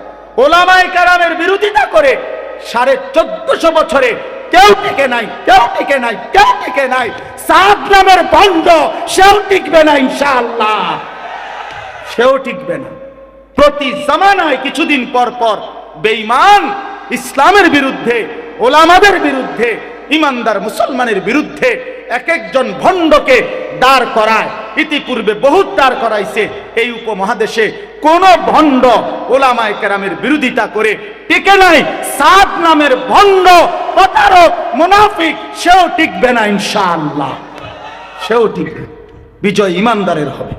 ওলামায়ে কেরামের বিরোধিতা করে 1450 বছরে কেউ টিকে নাই, কেউ টিকে নাই, কেউ টিকে নাই। সাদ নামের ভণ্ড সেও টিকবে না ইনশাআল্লাহ, সেও টিকবে না। প্রতি জামানায় কিছুদিন পর পর বেঈমান ইসলামের বিরুদ্ধে, ওলামাদের বিরুদ্ধে, ইমানদার মুসলমানের বিরুদ্ধে এক একজন ভণ্ডকে দাঁড় করায়। ইতিপূর্বে বহুত দাঁড় করাইছে। এই উপমহাদেশে কোন ভণ্ড ওলামায়ে কেরামের বিরোধিতা করে টিকে নাই। সাদ নামের ভণ্ড, প্রতারক, মুনাফিক সেও টিকবে না ইনশাআল্লাহ, সেও টিকবে। বিজয় ইমানদারের হবে।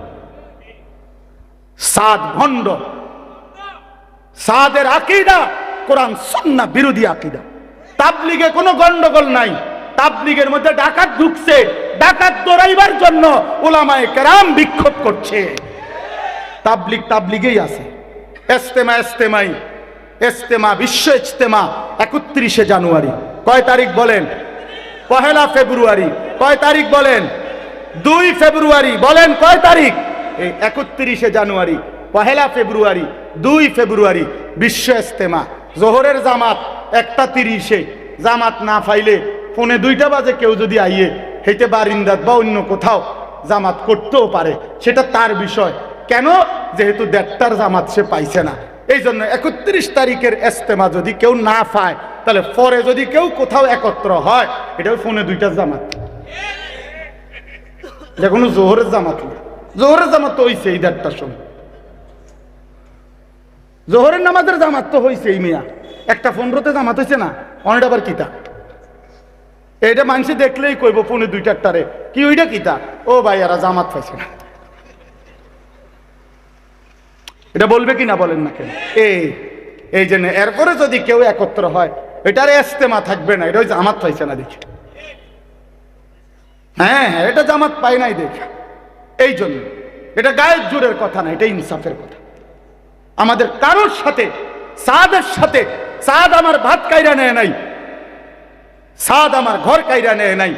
সাদ ভণ্ড, সাদের আকীদা কোরআন সুন্নাহ বিরোধী আকীদা। তাবলীগে কোনো গন্ডগোল নাই, তাবলীগের মধ্যে ডাকাত ঢুকছে, ডাকাত দৌড়াইবার জন্য উলামায়ে কেরাম বিক্ষোভ করছে। তাবলীগেই আছে। ইজতেমা, বিশ্ব ইজতেমা 31শে জানুয়ারি। কয় তারিখ বলেন? 1 ফেব্রুয়ারি। কয় তারিখ বলেন? 2 ফেব্রুয়ারি। বলেন কয় তারিখ? এই 31শে জানুয়ারি, 1 ফেব্রুয়ারি, 2 ফেব্রুয়ারি বিশ্ব ইজতেমা। জোহরের জামাত 1:30-এ। জামাত না পাইলে 1:45 বাজে কেউ যদি আইয়ে হেঁটে বারিন্দাত বা অন্য কোথাও জামাত করতেও পারে, সেটা তার বিষয়। কেন? যেহেতু 1:30টার জামাত সে পাইছে না, এই জন্য 31 তারিখের ইজতেমা যদি কেউ না পায়, তাহলে পরে যদি কেউ কোথাও একত্র হয়, এটা 1:45টার জামাত, এটা কোনো জোহরের জামাত না। জোহরের জামাত তো হয়েছে এই 1:30টার সময়। জোহরের নামাজের জামাত তো হয়েছে এই মিয়া 1:15-তে জামাত হয়েছে না, অনেক আবার কিতা এটা মানুষ দেখলেই কইব পৌনে 2টারে কি ওইটা কিতা, ও ভাই এরা জামাত পাইছে না, এটা বলবে কি না বলেন না কেন? এই জন্য এরপরে যদি কেউ একত্র হয় এটার ইস্তেমা থাকবে না, এটা ওই জামাত পাইছে না দেখে। হ্যাঁ হ্যাঁ, এটা জামাত পাই নাই দেখে। এই জন্য এটা গায়ের জোরের কথা না, এটা ইনসাফের কথা। আমাদের কারোর সাথে, সাদের সাথে, সাদ আমার ভাত কাইরা নেয় নাই, সাদ আমার ঘর কাইরা নেয় নাই,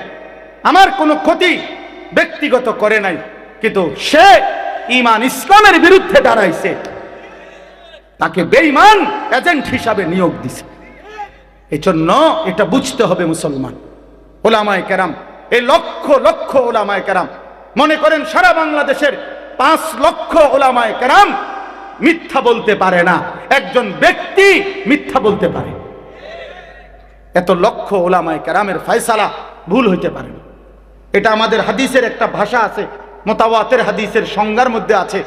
আমার কোনো ক্ষতি ব্যক্তিগত করে নাই, কিন্তু সে ঈমান ইসলামের বিরুদ্ধে দাঁড়াইছে, তাকে বেঈমান এজেন্ট হিসাবে নিয়োগ দিছে। এই জন্য এটা বুঝতে হবে মুসলমান। ওলামায়ে কেরাম, এই লক্ষ লক্ষ ওলামায়ে কেরাম, মনে করেন সারা বাংলাদেশের 5 লক্ষ ওলামায়ে কেরাম মিথ্যা বলতে পারে না, একজন ব্যক্তি মিথ্যা বলতে পারে। এত লক্ষ ওলামায়ে কেরামের ফয়সালা ভুল হইতে পারে না। এটা আমাদের হাদিসের একটা ভাষা আছে, মুতাওয়াতির হাদিসের সংজ্ঞার মধ্যে আছে,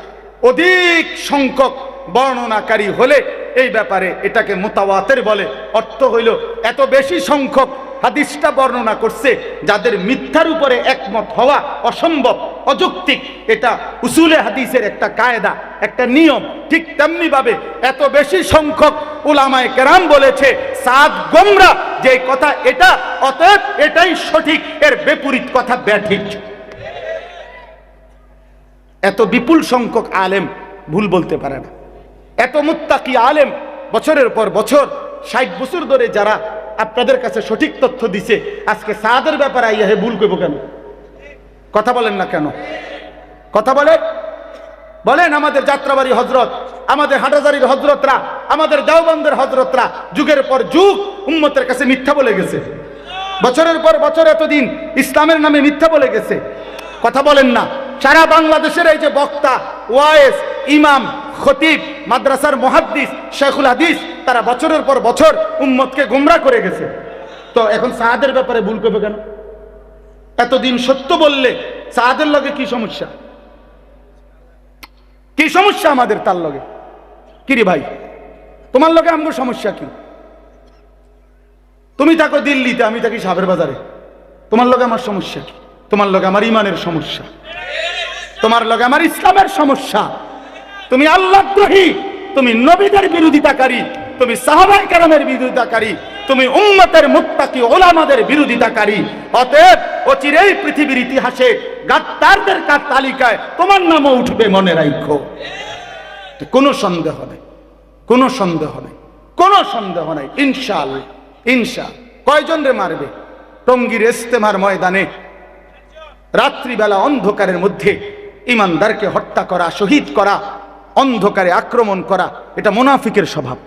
অধিক সংখ্যক বর্ণনাকারী হলে এই ব্যাপারে এটাকে মুতাওয়াতির বলে। অর্থ হইল এত বেশি সংখ্যক হাদিসটা বর্ণনা করছে যাদের মিথ্যার উপরে একমত হওয়া অসম্ভব, অযৌক্তিক। এটা উসুলে হাদিসের একটা কায়দা, একটা নিয়ম। ঠিক তেমনি ভাবে এত বেশি সংখ্যক উলামায়ে কেরাম বলেছে সাদ গোমরা, যে কথা এটা, অতএব এটাই সঠিক, এর বিপরীত কথা ব্যাঠিক। এত বিপুল সংখ্যক আলেম ভুল বলতে পারে না। এত মুত্তাকি আলেম বছরের পর বছর 60 বছর ধরে যারা আপনাদের কাছে সঠিক তথ্য দিছে, আজকে সাদের ব্যাপারে আইয়া হে ভুল করবো কেন? কথা বলেন না কেন? কথা বলেন। আমাদের যাত্রাবাড়ি হজরত, আমাদের হাটাজারির হজরতরা, আমাদের দেওবন্দের হজরতরা যুগের পর যুগ উম্মতের কাছে মিথ্যা বলে গেছে, বছরের পর বছর এতদিন ইসলামের নামে মিথ্যা বলে গেছে। কথা বলেন না। সারা বাংলাদেশের এই যে বক্তা, ওয়াইজ, ইমাম, খতিব, মাদ্রাসার মুহাদ্দিস, শেখুল হাদিস, তারা বছরের পর বছর উম্মতকে গোমরা করে গেছে। তো এখন সাদের ব্যাপারে ভুল করবে কেন? এতদিন সত্য বললে সাদের লগে কি সমস্যা? কি সমস্যা আমাদের তার লগে? কি রে ভাই, তোমার লগে আমার সমস্যা কি? তুমি থাকো দিল্লিতে, আমি থাকি সাবের বাজারে, তোমার লগে আমার সমস্যা কি? তোমার লগে আমার ইমানের সমস্যা, তোমার লগে আমার ইসলামের সমস্যা। তুমি আল্লাহদ্রোহী, তুমি নবীদের বিরোধিতাকারী, তুমি সাহাবায়ে কেরামের বিরোধিতাকারী, তুমি উম্মতের মুত্তাকি ওলামাদের বিরোধিতাকারী। অতএব অচিরেই পৃথিবীর ইতিহাসে গাদ্দারদের তালিকায় তোমার নামও উঠবে, মনে রাখো। কোনো সন্দেহ নেই, কোনো সন্দেহ নেই, কোনো সন্দেহ নেই। ইনশাআল্লাহ, ইনশাআল্লাহ। কয়জন রে মারবে? টঙ্গীর ইস্তেমার ময়দানে রাত্রিবেলা অন্ধকারের মধ্যে ইমানদারকে হত্যা করা, শহীদ করা, অন্ধকারে আক্রমণ করা, এটা মুনাফিকের স্বভাব।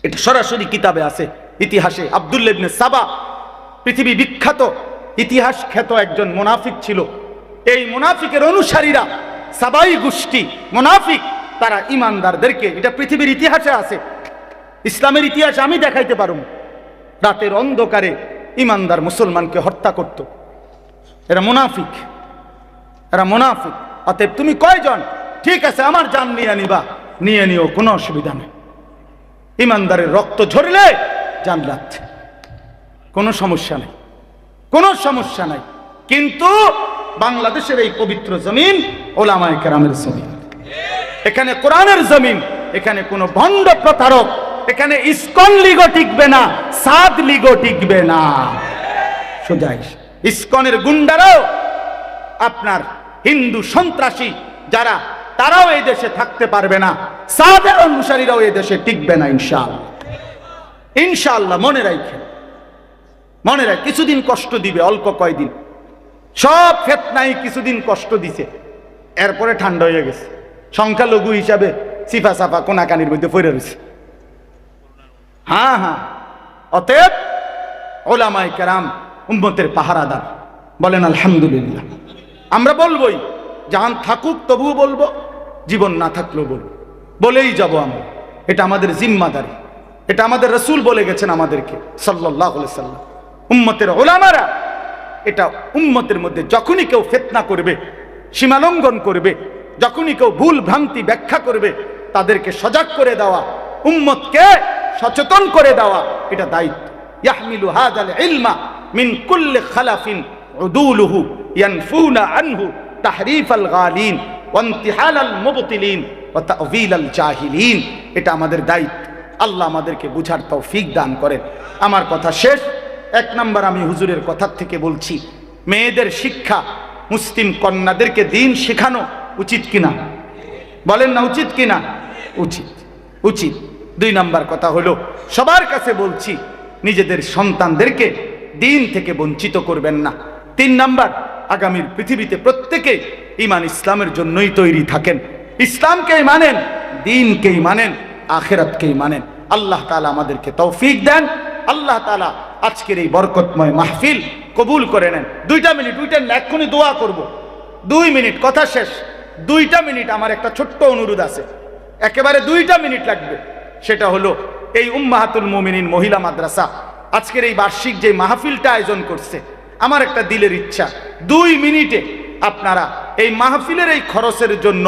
এটা সরাসরি কিতাবে আছে, ইতিহাসে। আব্দুল্লাহ ইবনে সাবা পৃথিবী বিখ্যাত ইতিহাস খ্যাত একজন মুনাফিক ছিল। এই মুনাফিকের অনুসারীরা, সাবাই গোষ্ঠী মুনাফিক, তারা ইমানদারদেরকে, এটা পৃথিবীর ইতিহাসে আছে, ইসলামের ইতিহাসে আমি দেখাইতে পারব, রাতের অন্ধকারে ইমানদার মুসলমানকে হত্যা করত। এরা মুনাফিক, এরা মুনাফিক। অতএব তুমি কয়জন? ঠিক আছে, আমার জান নিয়ে নিবা, নিয়ে নিও, কোনো অসুবিধা নেই। ইমানদারের রক্ত ঝরলে জান্নাত, কোনো সমস্যা নেই, কোনো সমস্যা নাই। কিন্তু বাংলাদেশের এই পবিত্র জমিন ওলামায়ে কেরামের জমিন, এখানে কোরআনের জমিন, এখানে কোনো ভণ্ড প্রতারক, এখানে ইসকন লিগো টিকবে না, সাদ লিগো টিকবে না। সোজা ইসকনের গুন্ডারাও, আপনার হিন্দু সন্ত্রাসী যারা, তারাও এই দেশে থাকতে পারবে না, সাদের অনুসারীরাও এই দেশে টিকবে না। ইনশাআল্লাহ, ইনশাআল্লাহ। মনে রাখেন, মনে রাখ, কিছুদিন কষ্ট দিবে, অল্প কয়দিন, সব ফিতনায় কিছুদিন কষ্ট দিছে, এরপরে ঠান্ডা হয়ে গেছে। সংখ্যালঘু হিসাবে সিফা সাফা কোনাকানির মধ্যে পড়ে রয়েছে। হ্যাঁ হ্যাঁ। অতএব ওলামায়ে কেরাম উম্মতের পাহারাদার। বলেন আলহামদুলিল্লাহ। আমরা বলবোই, জান থাকুক তবুও বলবো, জীবন না থাকলেও বলবো, বলেই যাব আমরা। এটা আমাদের জিম্মাদারি, এটা আমাদের রাসূল বলে গেছেন আমাদেরকে সাল্লাল্লাহু আলাইহি সাল্লাম। উম্মতের ওলামারা, এটা উম্মতের মধ্যে যখনই কেউ ফিতনা করবে, সীমালঙ্ঘন করবে, যখনই কেউ ভুল ভ্রান্তি ব্যাখ্যা করবে, তাদেরকে সজাগ করে দেওয়া, উম্মতকে সচেতন করে দেওয়া, এটা দায়িত্ব। ইয়াহমিলু হাযাল ইলমা মিন কুল্লি খালাফিন উদুলুহু ইয়ানফুনা আনহু তাহরিফাল গালিন ওয়া ইনতিহালাল মুবতিলিন ওয়া তা'যীলাল জাহিলিন। এটা আমাদের দায়িত্ব। আল্লাহ আমাদেরকে বুঝার তৌফিক দান করেন। আমার কথা শেষ। এক নাম্বার আমি হুজুরের কথা থেকে বলছি, মেয়েদের শিক্ষা, মুসলিম কন্যাদেরকে দিন শেখানো উচিত কিনা? বলেন না উচিত কিনা? উচিত, উচিত। দুই নাম্বার কথা হলো, সবার কাছে বলছি, নিজেদের সন্তানদেরকে দিন থেকে বঞ্চিত করবেন না। তিন নাম্বার, আগামীর পৃথিবীতে প্রত্যেকে ঈমান ইসলামের জন্যই তৈরি থাকেন। ইসলামকেই মানেন, দ্বীনকেই মানেন, আখিরাতকেই মানেন। আল্লাহ তাআলা আমাদেরকে তৌফিক দেন। আল্লাহ তাআলা আজকের এই বরকতময় মাহফিল কবুল করে নেন। 2টা মিনিট, এক্ষুনি দোয়া করব। 2 মিনিট, কথা শেষ। 2টা মিনিট আমার একটা ছোট্ট অনুরোধ আছে, একেবারে 2টা মিনিট লাগবে। সেটা হলো, এই উম্মাহাতুল মুমিনিন মহিলা মাদ্রাসা আজকের এই বার্ষিক যে মাহফিলটা আয়োজন করছে, আমার একটা দিলের ইচ্ছা, 2 মিনিটে আপনারা এই মাহফিলের এই খরচের জন্য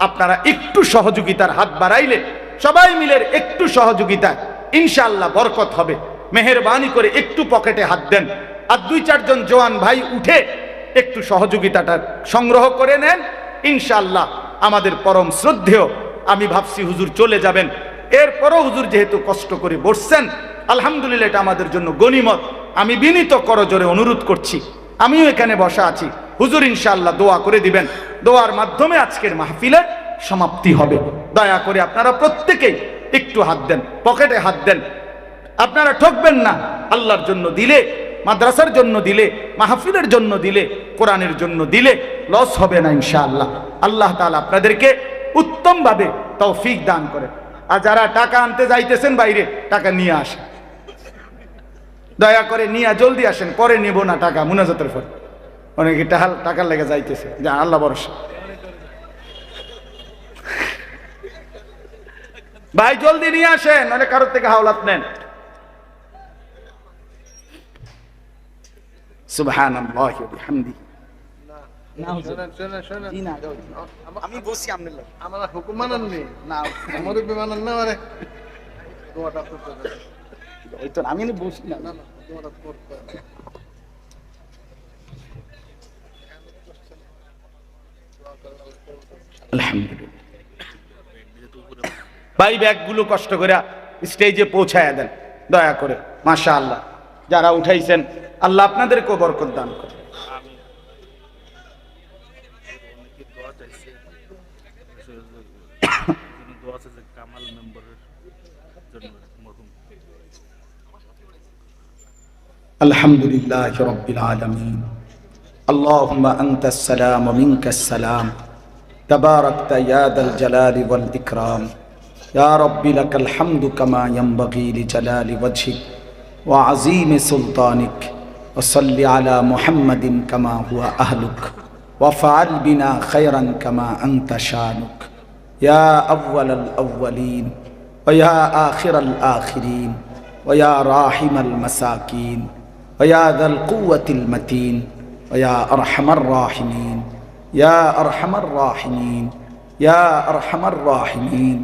আপনারা একটু সহযোগিতার হাত বাড়াইলে, সবাই মিলে একটু সহযোগিতায় ইনশাআল্লাহ বরকত হবে। মেহেরবানি করে একটু পকেটে হাত দেন, আর 2-4 জন জওয়ান ভাই উঠে একটু সহযোগিতাটা সংগ্রহ করে নেন। ইনশাআল্লাহ আমাদের পরম শ্রদ্ধেয়, আমি ভাবছি হুজুর চলে যাবেন, এরপরও হুজুর যেহেতু কষ্ট করে বসছেন, আলহামদুলিল্লাহ এটা আমাদের জন্য গনিমত। আমি বিনীত করজোরে অনুরোধ করছি, আমিও এখানে বসা আছি, হুজুর ইনশাআল্লাহ দোয়া করে দিবেন। দোয়ার মাধ্যমে আজকের মাহফিলের সমাপ্তি হবে। দয়া করে আপনারা প্রত্যেকেই একটু হাত দেন, পকেটে হাত দেন। আপনারা ঠকবেন না। আল্লাহর জন্য দিলে, মাদ্রাসার জন্য দিলে, মাহফিলের জন্য দিলে, কোরআনের জন্য দিলে লস হবে না ইনশাআল্লাহ। আল্লাহ তাআলা আপনাদেরকে উত্তমভাবে তৌফিক দান করেন। আর যারা টাকা আনতে যাইতেছেন বাইরে, টাকা নিয়ে আসেন, দয়া করে নিয়ে জলদি আসেন, পরে নেব না টাকা মুনাজাতের পর। অনেকে টাকার লেগে যাইতেছে, যা আল্লাহ ভরসা। ভাই জলদি নিয়ে আসেন, নাহলে কারোর থেকে হাওলাত নেন। সুবহানাল্লাহি ওয়া বিহামদিহি। আমি বসি আমনে আমার হুকুম মানেন না, আমার বিমানন না আরে দোয়াটা করতে হবে। ওই তো আমি বসি না, না দোয়াটা করতে হবে। আলহামদুলিল্লাহ। ভাই ব্যাগগুলো কষ্ট করে স্টেজে পৌঁছায় দেন দয়া করে। মাশাআল্লাহ, যারা উঠাইছেন আল্লাহ আপনাদেরকেও বরকত দান করে। আলহামদুলিল্লাহ রাব্বিল আলামিন। আল্লাহুম্মা আনতাস সালাম ওয়া মিনকাস সালাম, তাবারাকতা ইয়া দাল জালালি ওয়াল ইকরাম। ইয়া রাব্বি লাকাল হামদু কামা ইয়ানবাগি লিজালালি ওয়াজহিক ওয়া আযীমি সুলতানিক। ওয়া সাল্লি আলা মুহাম্মাদিন কামা হুয়া আহলুক ওয়া ফাআল বিনা খায়রান কামা আনতা শানুক। ইয়া আউওয়ালাল আউওয়ালিন ওয়া ইয়া আখিরাল আখিরিন ওয়া ইয়া রাহিমাল মাসাকিন ওয়া ইয়া যাল কুওয়াতিল মাতিন ওয়া ইয়া আরহামার রাহিমিন, ইয়া আরহামার রাহিমিন, ইয়া আরহামার রাহিমিন।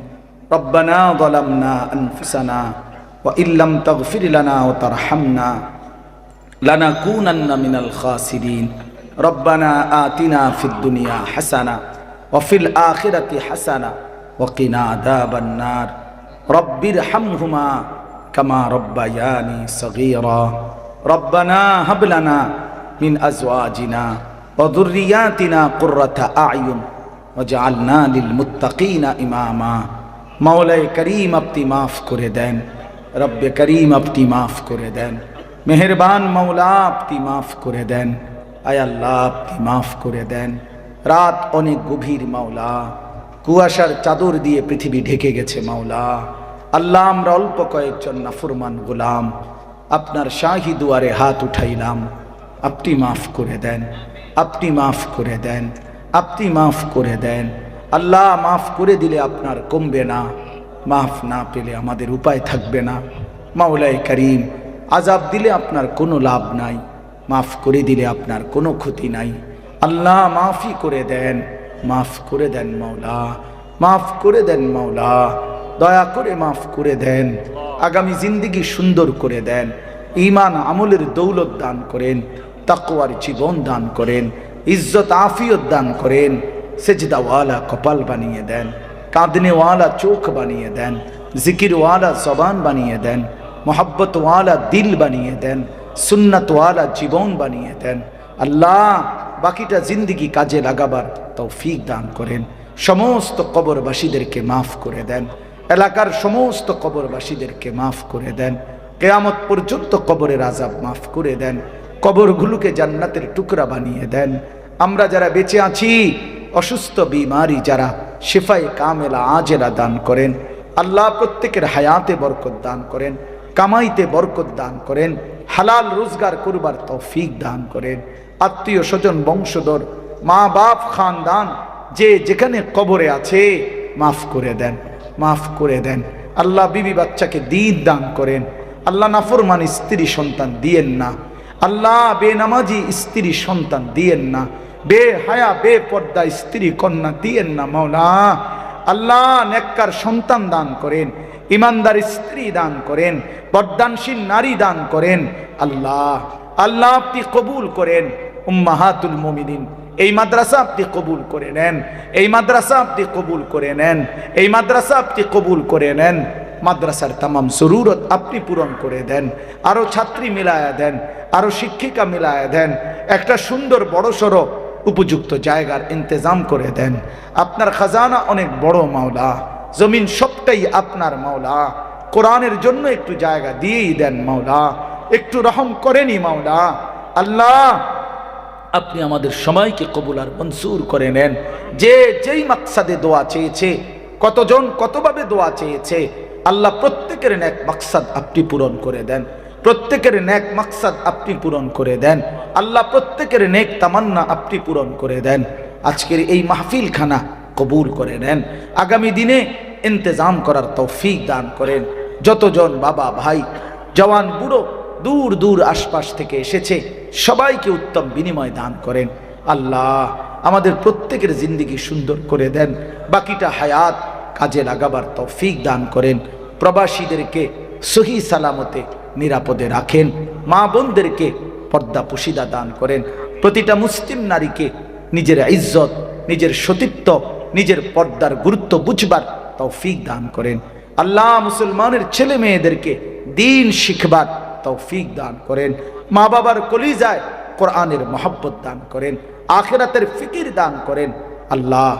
রব্বানা যালামনা আনফুসানা ওয়া ইল্লাম তাগফির লানা ওয়া তারহামনা লানাকুনান্না মিনাল খাসিরিন। রব্বানা আতিনা ফিদ দুনিয়া হাসানা ওয়া ফিল আখিরাতি হাসানা ওয়া কিনা আযাবান নার। রব্বিরহামহুমা কামা রব্বায়ানি সগীরা। রব্বানা হাব লানা মিন আজওয়াজিনা ওয়া যুররিয়াতিনা কুররাতা আ'য়ুন ওয়াজআলনা লিল মুত্তাকিনা ইমামা। মাওলায়ে করিম আপনি মাফ করে দেন, রব্বে করিম আপনি মাফ করে দেন, মেহেরবান মাওলা আপনি মাফ করে দেন। আয় আল্লাহ আপনি মাফ করে দেন। রাত অনেক গভীর মাওলা, কুয়াশার চাদর দিয়ে পৃথিবী ঢেকে গেছে মাওলা। আল্লাহ আমরা অল্প কয়েকজন নাফরমান গোলাম, আপনার শাহী দুয়ারে হাত উঠাইলাম, আপনি মাফ করে দেন, আপনি মাফ করে দেন, আপনি মাফ করে দেন। আল্লাহ মাফ করে দিলে আপনার কমবে না, মাফ না পেলে আমাদের উপায় থাকবে না। মাওলায়ে করিম, আযাব দিলে আপনার কোনো লাভ নাই, মাফ করে দিলে আপনার কোনো ক্ষতি নাই। আল্লাহ মাফই করে দেন, মাফ করে দেন মাওলা, মাফ করে দেন মাওলা, দয়া করে মাফ করে দেন। আগামী জিন্দেগি সুন্দর করে দেন। ঈমান আমলের দৌলত দান করেন, তাকওয়ার জীবন দান করেন, ইজ্জত আফিয়ত দান করেন, সেজদাওয়ালা কপাল বানিয়ে দেন, কাঁদনেওয়ালা চোখ বানিয়ে দেন, জিকিরওয়ালা জবান বানিয়ে দেন, মোহাব্বতওয়ালা দিল বানিয়ে দেন, সুন্নাতওয়ালা জীবন বানিয়ে দেন। আল্লাহ বাকিটা জিন্দিগি কাজে লাগাবার তৌফিক দান করেন। সমস্ত কবরবাসীদেরকে মাফ করে দেন, এলাকার সমস্ত কবরবাসীদেরকে মাফ করে দেন। কিয়ামত পর্যন্ত কবরের আযাব মাফ করে দেন, কবরগুলোকে জান্নাতের টুকরা বানিয়ে দেন। আমরা যারা বেঁচে আছি, অসুস্থ বিমারি যারা, শিফায়ে কামেলা আজেলা দান করেন। আল্লাহ প্রত্যেকের হায়াতে বরকত দান করেন, কামাইতে বরকত দান করেন, হালাল রোজগার করবার তৌফিক দান করেন। আত্মীয় স্বজন বংশধর মা বাপ খানদান যে যেখানে কবরে আছে মাফ করে দেন, মাফ করে দেন। আল্লাহ বিবি বাচ্চাকে দ্বীন দান করেন। আল্লাহ নাফরমান স্ত্রী সন্তান দিয়েন না। আল্লাহ বেনামাজি স্ত্রী সন্তান দিয়েন না, বেহায়া বেপর্দা স্ত্রী কন্যা দিয়েন না মাওলা। আল্লাহ নেককার সন্তান দান করেন, ইমানদার স্ত্রী দান করেন, পর্দানশীল নারী দান করেন। আল্লাহ আল্লাহ আপনি কবুল করেন উম্মাহাতুল মুমিনিন। এই মাদ্রাসা আপনি কবুল করে নেন, এই মাদ্রাসা আপনি কবুল করে নেন, এই মাদ্রাসা আপনি কবুল করে নেন। মাদ্রাসার তামাম জরুরত আপনি পূরণ করে দেন, আরো ছাত্রী মিলায়া দেন, আরো শিক্ষিকা মিলায়া দেন, একটা সুন্দর বড়সড় উপযুক্ত জায়গার ইন্তজাম করে দেন। আপনার খাজানা অনেক বড় মাওলা, জমিন সবটাই আপনার মাওলা। কোরআনের জন্য একটু জায়গা দিয়েই দেন মাওলা, একটু রহম করেনি মাওলা। আল্লাহ আপনি আমাদের সময়কে কবুল আর মনসুর করে নেন। যে যেই মাকসাদে দোয়া চেয়েছে, কতজন কতভাবে দোয়া চেয়েছে, আল্লাহ প্রত্যেকের নেক মাকসাদ আপনি পূরণ করে দেন, প্রত্যেকের নেক মাকসাদ আপনি পূরণ করে দেন। আল্লাহ প্রত্যেকের নেক তামান্না আপনি পূরণ করে দেন। আজকের এই মাহফিল খানা কবুল করে নেন, আগামী দিনে ইন্তজাম করার তৌফিক দান করেন। যতজন বাবা ভাই জওয়ান বুড়ো দূর দূর আশপাশ থেকে এসেছে, সবাইকে উত্তম বিনিময় দান করেন। আল্লাহ আমাদের প্রত্যেকের জিন্দিগি সুন্দর করে দেন, বাকিটা হায়াত কাজে লাগাবার তৌফিক দান করেন। প্রবাসীদেরকে সহি সালামতে নিরাপদে রাখেন, মা বোনদেরকে পর্দা পুশিদা দান করেন। প্রতিটা মুসলিম নারীকে নিজের ইজ্জত, নিজের সতীত্ব, নিজের পর্দার গুরুত্ব বুঝবার তৌফিক দান করেন। আল্লাহ মুসলমানের ছেলে মেয়েদেরকে দ্বীন শিখবার তৌফিক দান করেন। মা বাবার কলিজায় কোরআনের মহব্বত দান করেন, আখিরাতের ফিকির দান করেন। আল্লাহ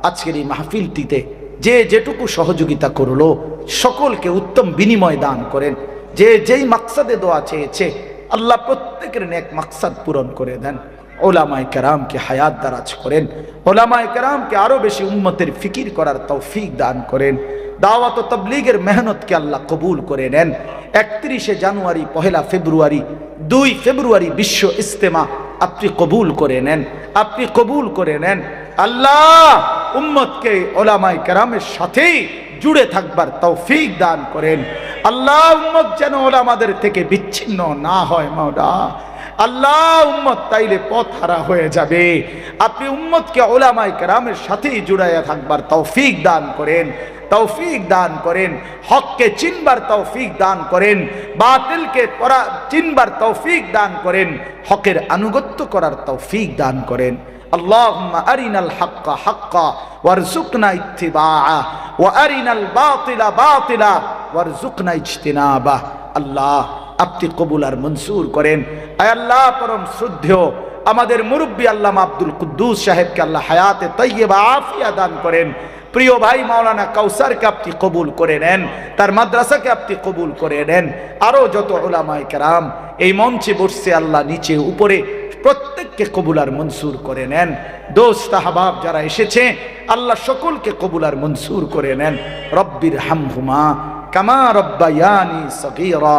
আজকের এই মাহফিলটিতে যে যেটুকু সহযোগিতা করলো সকলকে উত্তম বিনিময় দান করেন। যে যেই মাকসাদে দোয়া চেয়েছে আল্লাহ প্রত্যেকের নেক মাকসাদ পূরণ করে দেন। ওলামায়ে কেরামকে হায়াত দারাজ করেন, ওলামায়ে কেরামকে আরো বেশি উম্মতের ফিকির করার তৌফিক দান করেন। দাওয়াত ও তাবলীগের মেহনতকে আল্লাহ কবুল করে নেন। 31শে জানুয়ারি, 1 ফেব্রুয়ারি, 2 ফেব্রুয়ারি বিশ্ব ইজতেমা আপনি কবুল করে নেন, আপনি কবুল করে নেন। আল্লাহ উম্মতকে ওলামায়ে কেরামের সাথেই জুড়ে থাকবার তৌফিক দান করেন। আল্লাহ উম্মত যেন ওলামাদের থেকে বিচ্ছিন্ন না হয় মাওলা। আল্লাহ উম্মত তাইলে পথ হারা হয়ে যাবে। আপনি উম্মতকে ওলামায়ে কেরামের সাথেই জুড়াইয়া থাকবার তৌফিক দান করেন, তৌফিক দান করেন। হককে চিনবার তৌফিক দান করেন, বাতিলকে চিনবার তৌফিক দান করেন, হকের আনুগত্য করার তৌফিক দান করেন। আল্লাহুম্মা আরিনাল হাক্কা হাক্কা ওয়ারযুকনা ইত্তিবাআ ওয়া আরিনাল বাতিলা বাতিলা ওয়ারযুকনা ইজতিনাবা। আল্লাহ আপনি কবুল আর মনসুর করেন। আয় আল্লাহ পরম শ্রদ্ধেয় আমাদের মুরব্বী আল্লামা আব্দুল কুদ্দুস সাহেবকে আল্লাহ হায়াতে তাইয়্যিবা আফিয়া দান করেন। প্রিয় ভাই মাওলানা কাউসারকে আপনি কবুল করে নেন, তার মাদ্রাসাকে আপনি কবুল করে নেন। আরো যত উলামায়ে কেরাম এই মঞ্চে বসছে আল্লাহ নিচে উপরে প্রত্যেককে কবুল আর মনসুর করে নেন। দোস্ত আহবাব যারা এসেছে আল্লাহ সকলকে কবুল আর মনসুর করে নেন। রব্বির হামহুমা কামা রব্বায়ানি সগীরা।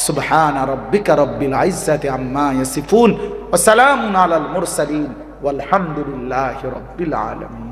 সুবহান রাব্বিকা রব্বিল ইজ্জাতি আম্মা ইয়াসিফুন ওয়া সালামুন আলাল মুরসালিন ওয়ালহামদুলিল্লাহি রাব্বিল আলামিন।